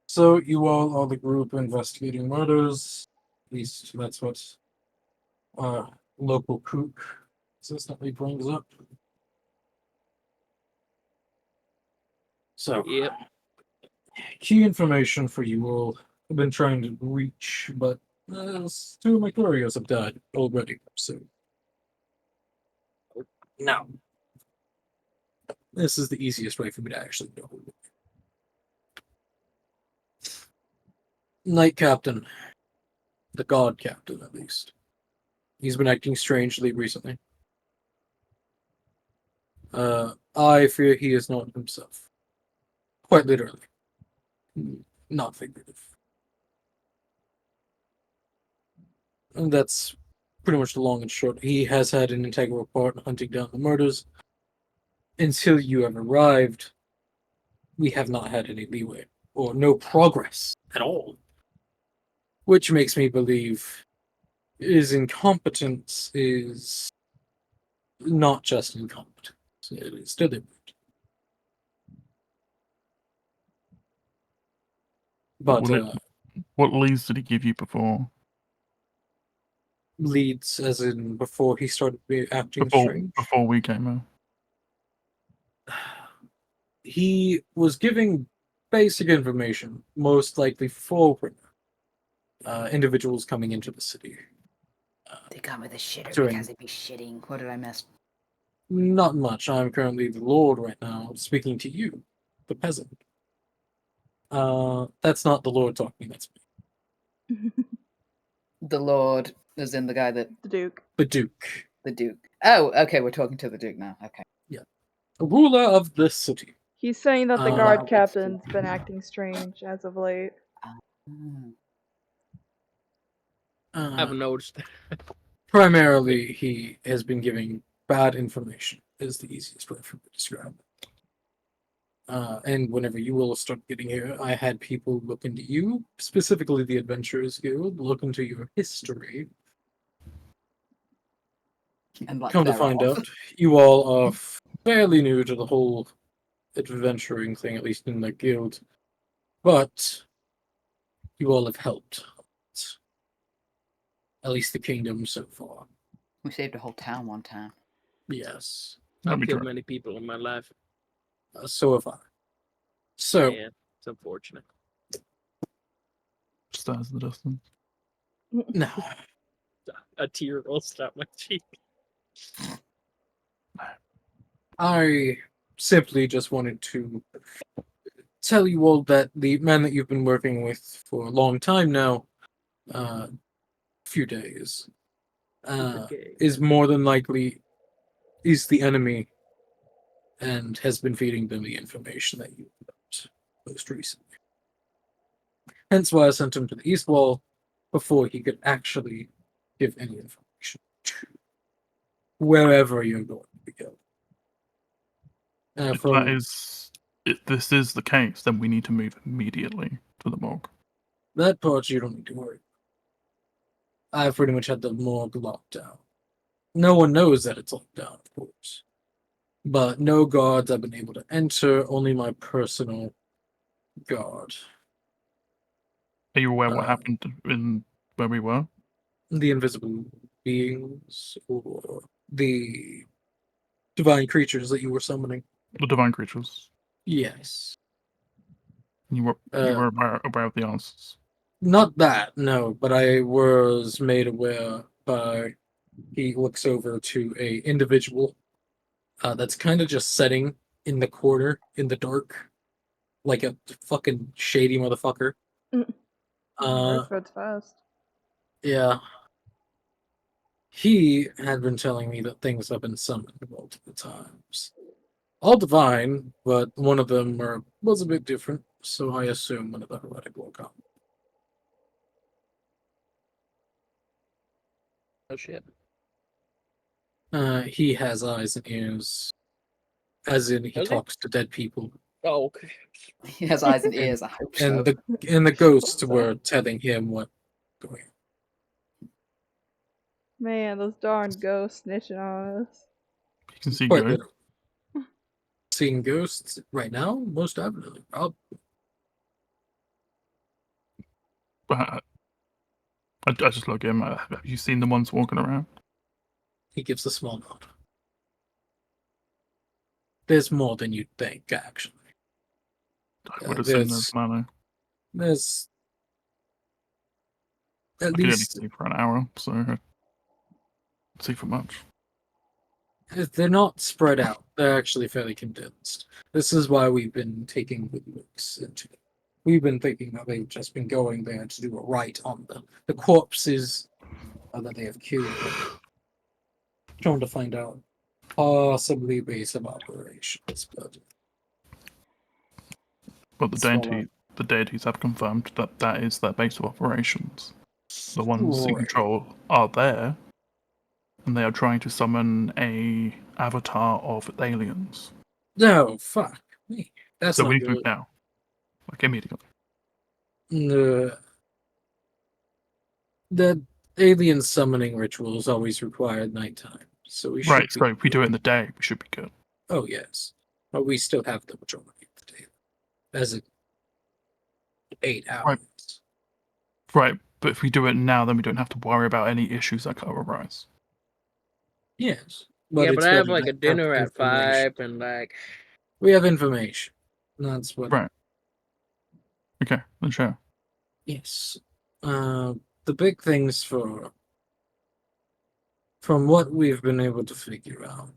So you all are the group investigating murders. At least that's what local kook consistently brings up. So, Yep. key information for you all. I've been trying to reach, but two of my couriers have died already. So now, This is the easiest way for me to actually know. Knight Captain. The God Captain, at least. He's been acting strangely recently. I fear he is not himself. Quite literally. Not figurative. And that's pretty much the long and short. He has had an integral part in hunting down the murders. Until you have arrived, we have not had any leeway, or no progress at all. Which makes me believe his incompetence is not just incompetence, it is deliberate. But What leads did he give you before? leads, as in before he started acting strange. Before we came out. He was giving basic information, most likely for individuals coming into the city. They got me the shitter During- because they'd be shitting. What did I miss? Not much. I'm currently the Lord right now, speaking to you, the peasant. That's not the Lord talking, that's me. The Lord is in the guy that The Duke. The Duke. the Duke. Oh, okay, we're talking to the Duke now. Okay. A ruler of this city. He's saying that the Uh, guard captain's been acting strange as of late. Mm. I haven't noticed. Primarily, he has been giving bad information, is the easiest way for me to describe it. And whenever you will start getting here, I had people look into you, specifically the Adventurers Guild, look into your history. And like Come to find thereof. out, you all are fairly new to the whole adventuring thing, at least in the guild. But you all have helped. At least the kingdom so far. We saved a whole town one time. Yes. That'd I've be killed great. many people in my life. So have I. So, Yeah, it's unfortunate. Stars in the distance. no. A tear rolls down my cheek. I simply just wanted to tell you all that the man that you've been working with for a long time now, few days, Okay. is more than likely is the enemy and has been feeding them the information that you got most recently. Hence why I sent him to the East Wall before he could actually give any information to wherever you're going to go. If that is, if this is the case, then we need to move immediately to the morgue. that part you don't need to worry. I've pretty much had the morgue locked down. No one knows that it's locked down, of course. But no guards have been able to enter, only my personal guard. Are you aware what Uh, happened in where we were? The invisible beings or the divine creatures that you were summoning. The divine creatures. Yes. You were aware of the answers. Not that, no, but I was made aware by he looks over to a individual that's kind of just sitting in the corner in the dark, like a fucking shady motherfucker. Dark spreads fast. Yeah. He had been telling me that things have been summoned multiple times. All divine, but one of them was a bit different, so I assume one of the heretic will come. Oh shit. He has eyes and ears, as in he Does he? talks to dead people. Oh, okay. He has eyes and ears. I hope so. And the ghosts were telling him what going on. Man, those darn ghosts snitching on us. You can see Quite ghosts. literally. Seeing ghosts right now? Most definitely. But I just look at him. Have you seen the ones walking around? He gives a small nod. There's more than you'd think, actually. I would assume there's money. There's at I could only least see for an hour, so I'd see for much. they're not spread out They're actually fairly condensed. This is why we've been taking good looks into it. We've been thinking that they've just been going there to do a rite on the corpses that they have killed. Trying to find out possibly base of operations, but the deities have confirmed that that is their base of operations. The ones in Right. control are there, and they are trying to summon a avatar of aliens. No, fuck me. That's So not we need to good. move now, like immediately. The alien summoning rituals always require nighttime, so we Right. should So be if we do it in the day, we should be good. Oh yes, but we still have the majority of the day, as in 8 hours. Right. But if we do it now, then we don't have to worry about any issues that could arise. Yes, Yeah, but it's I have better like to a dinner have at 5, and like We have information. That's what. Right. Okay. Then sure. Yes. The big things from what we've been able to figure out,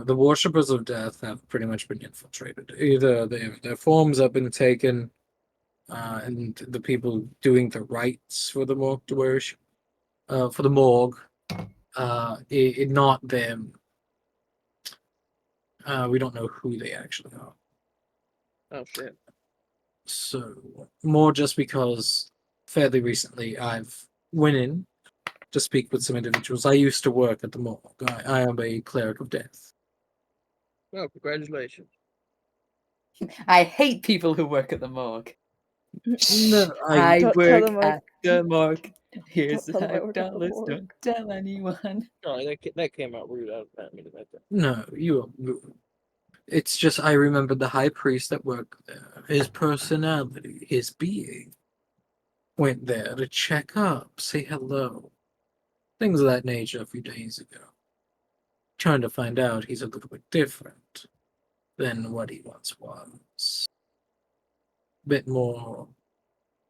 the worshippers of death have pretty much been infiltrated. Either their forms have been taken, and the people doing the rites for the morgue to worship, for the morgue, not them. We don't know who they actually are. oh shit. So more just because fairly recently I've went in to speak with some individuals. I used to work at the morgue. I am a cleric of death. Well, congratulations. I hate people who work at the morgue. No, I Tell work them I- at the morgue. Here's tell them I work at the $5. morgue. Don't tell anyone. No, that came out rude. I didn't mean to make that. no, you are. It's just I remember the high priest that worked there. His personality, his being, went there to check up, say hello, things of that nature a few days ago. Trying to find out he's a little bit different than what he once was. Bit more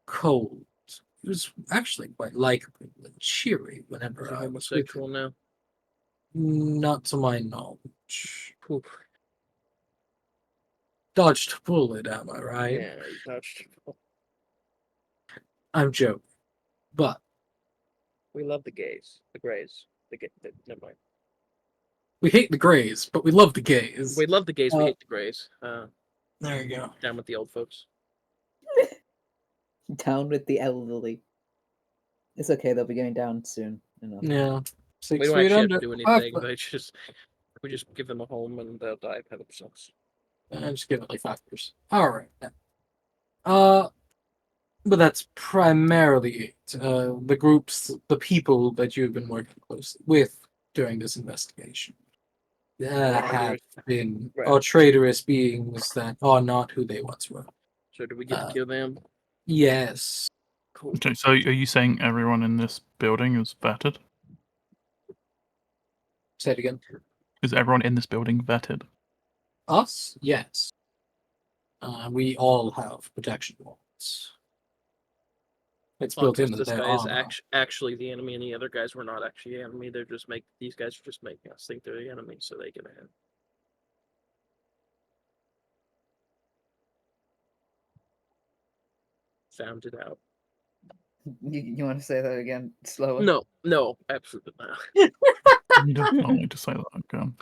cold. He was actually quite likable and cheery Is whenever he I was with homosexual him. now? Not to my knowledge. Oof. Dodged a bullet, am I right? Yeah, he touched. I'm joking. But We love the gays, the grays, never mind. we hate the Greys, but we love the gays. We love the gays. We Uh, hate the grays. There you go. Down with the old folks. Down with the elderly. It's okay, they'll be going down soon enough. Yeah. We 6 don't feet actually have under. to do anything. We just give them a home and they'll die by themselves. Just give it like 5 years. Alright. But that's primarily it. The groups, the people that you've been working closely with during this investigation have been traitorous beings that are not who they once were. So do we get to kill them? Yes. Cool. Okay. So are you saying everyone in this building is vetted? Say it again. Is everyone in this building vetted? Us? Yes. We all have protection walls. It's built into This their guy is armor. actually the enemy, and the other guys were not actually the enemy. These guys are just making us think they're the enemy, so they get ahead. Found it out. You want to say that again slower? No, absolutely not. You don't need to say that again.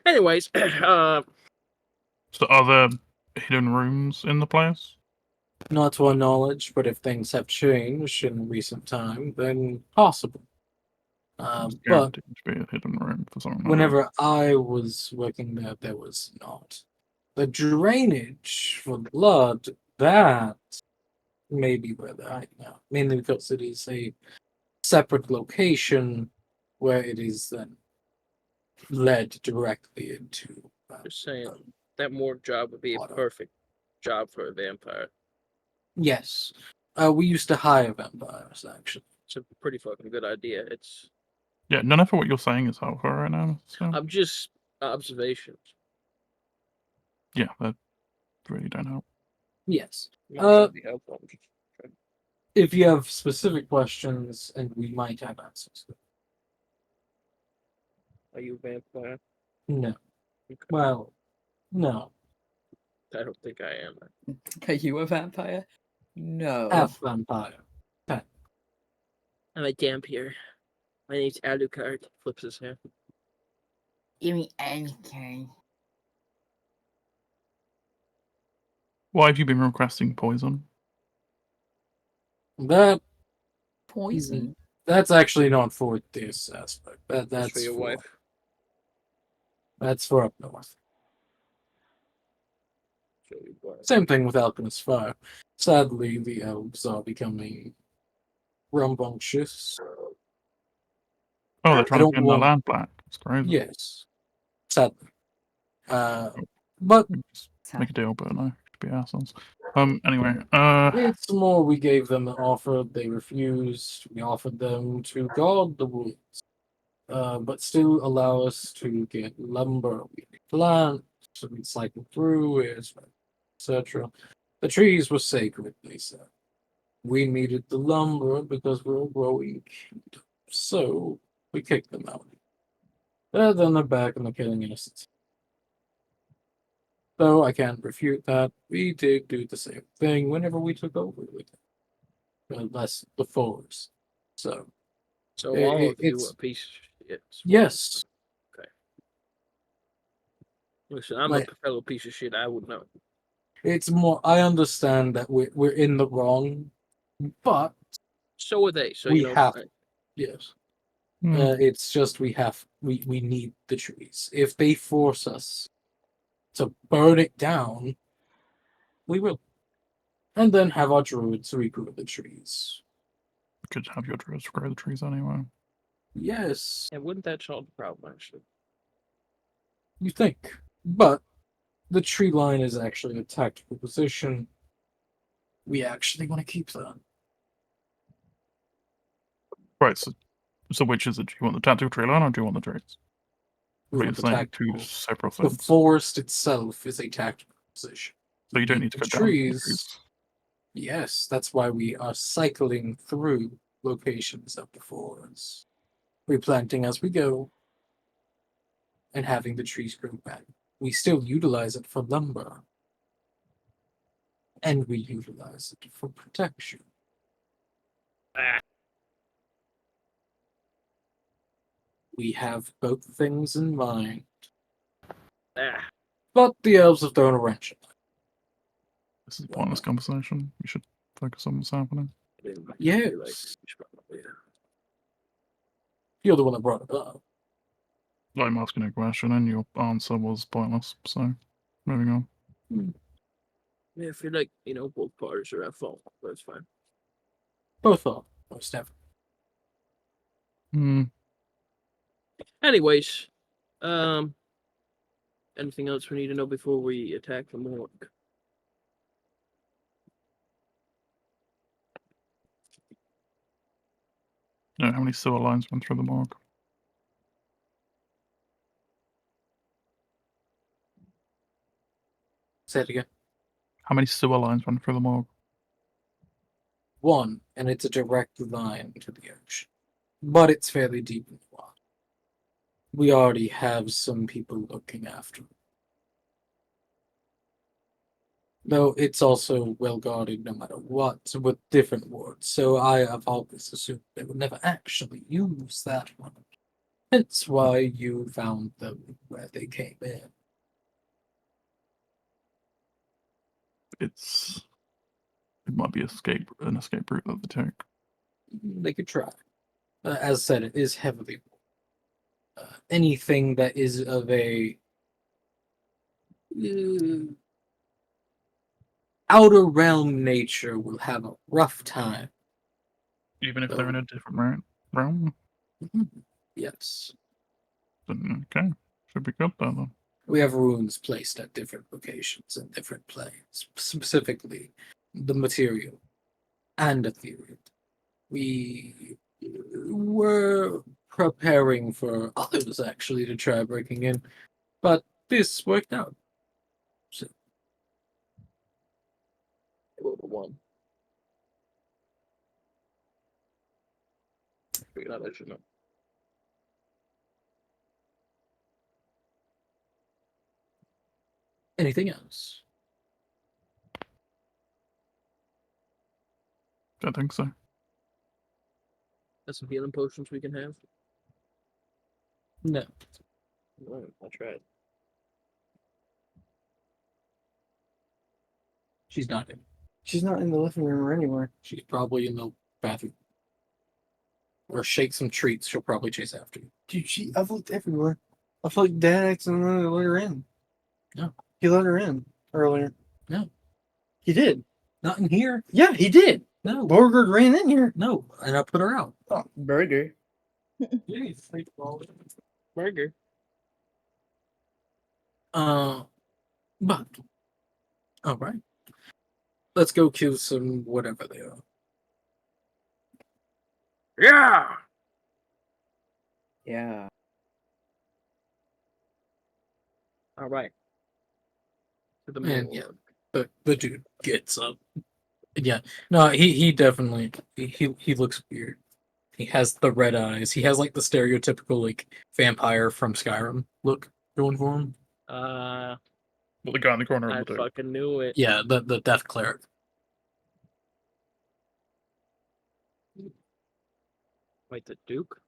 Anyways, So are there hidden rooms in the place? Not to our knowledge, but if things have changed in recent time, then possible. It's But guaranteed to be a hidden room for something. whenever I was working there was not. The drainage for blood, that may be where they're hiding out. Mainly because it is a separate location where it is then led directly into. just saying that morgue job would be a Auto. perfect job for a vampire. Yes. We used to hire vampires, actually. It's a pretty fucking good idea. Yeah, none of what you're saying is helpful right now. So. I'm just observations. Yeah, that really don't help. Yes. I'm not trying to be helpful. I'm just trying if you have specific questions, and we might have answers. Are you a vampire? No. Okay. Well, no. I don't think I am. Are you a vampire? No. Half vampire. I'm a vampire. My name's Alucard. Flips his hair. You mean anything? Why have you been requesting poison? That Poison. that's actually not for this aspect. That's That's for your wife. That's for up north. Show your wife. Same thing with Alchemist Fire. Sadly, the elves are becoming rambunctious. Oh, they're trying to don't turn their want- land black. It's crazy. Yes. Sadly. But Just make a deal, but no, should be assholes. Anyway, it's more we gave them an offer, they refused. We offered them to guard the woods, but still allow us to get lumber. We plant, so we cycle through it, etc. The trees were sacred, they said. We needed the lumber because we were growing kingdom. So we kicked them out. Then they're back and they're killing innocents. Though I can't refute that, we did do the same thing whenever we took over with it. Unless the forest. So, So It- all of you it's- are a piece of shit. yes. Listen, I'm Like- a fellow piece of shit. I would know. It's more, I understand that we're in the wrong, but So are they. So we you know. have, yes. hmm, It's just we need the trees. If they force us to burn it down, we will. And then have our druids regrow the trees. could have your druids grow the trees anyway. Yes, And wouldn't that solve the problem actually? you think. But the tree line is actually a tactical position. We actually want to keep that. Right, so which is it? Do you want the tactical tree line or do you want the trees? We But you're want the saying tactical. two separate The things. forest itself is a tactical position. So you don't need to go down the trees. Yes, that's why we are cycling through locations of the forest, replanting as we go, and having the trees grow back. We still utilize it for lumber, and we utilize it for protection. Ah. We have both things in mind, Ah. but the elves have thrown a wrench in it. This is a pointless conversation. We should focus on what's happening. Yes. You're the one that brought it up. I'm asking a question and your answer was pointless, so moving on. Yeah, I feel like both parties are at fault. That's fine. Both are, most definitely. Hmm. Anyways, anything else we need to know before we attack the morgue? Yeah, how many sewer lines went through the morgue? Say it again. How many sewer lines went through the morgue? One, and it's a direct line to the ocean. But it's fairly deep in the water. We already have some people looking after it. Though it's also well guarded no matter what, with different wards, so I have always assumed they would never actually use that one. Hence why you found them where they came in. It might be an escape route that they take. They could try. As said, it is heavily. Anything that is of a outer realm nature will have a rough time. Even if they're in a different realm? Yes. Then okay. Should be good then. We have runes placed at different locations and different planes, specifically the material and ethereal. We were preparing for others actually to try breaking in, but this worked out. So, Roll the one. Figured out I should know. Anything else? Don't think so. Got some healing potions we can have. No. Alright, I'll try it. She's not in. She's not in the living room or anywhere. She's probably in the bathroom. Or shake some treats. She'll probably chase after you. Dude, I've looked everywhere. I feel like Dad accidentally let her in. No. He let her in earlier. No. He did. Not in here. Yeah, he did. No. Borgard ran in here. No. And I put her out. Burger. Burger. But all right. Let's go kill some whatever they are. Yeah! Yeah. Alright. To the And middle. yeah, the dude gets up. Yeah. No, he definitely he looks weird. He has the red eyes. He has like the stereotypical like vampire from Skyrim look going for him. Uh, Well, the guy in the corner I of the fucking knew it. Yeah, the death cleric. Wait, the Duke?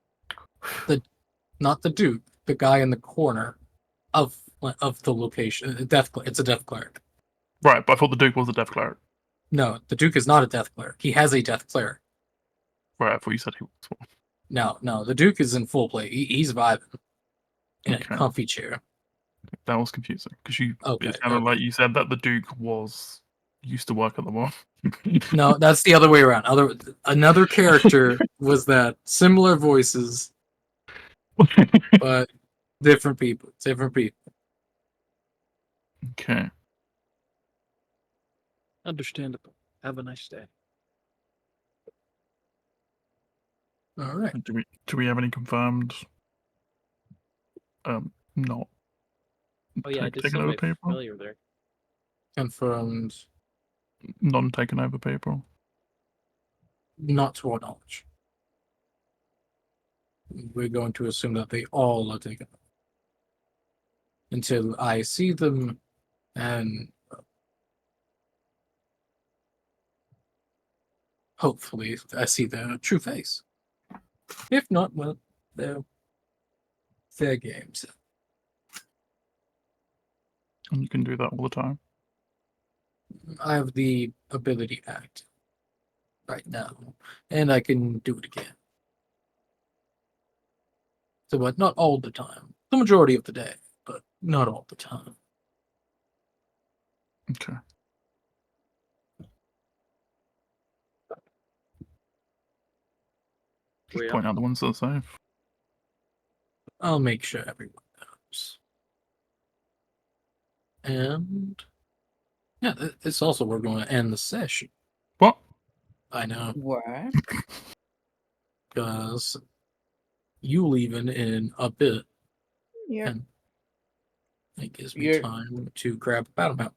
Not the dude, the guy in the corner of the location. It's a death cleric. Right, but I thought the Duke was a death cleric. No, the Duke is not a death cleric. He has a death cleric. Right, I thought you said he was one. No, the Duke is in full play. He's vibing in Okay. a comfy chair. That was confusing because Okay, it sounded okay. like you said that the Duke used to work at the mall. No, that's the other way around. Another character was that similar voices, but different people. Different people. Okay. Understandable. Have a nice day. All right. Do we have any confirmed? Not. Oh yeah, I did taking see over my people. familiar there. Confirmed. Non-taken over people. Not to our knowledge. We're going to assume that they all are taken until I see them and hopefully I see their true face. If not, well, they're fair games. And you can do that all the time. I have the ability to act right now, and I can do it again. So, but not all the time. The majority of the day, but not all the time. Okay. Just Yeah. point out the ones that are safe. I'll make sure everyone knows. And yeah, it's also we're going to end the session. What? I know, What? because you leaving in a bit, Yeah. and it gives me You're- time to grab a battle map.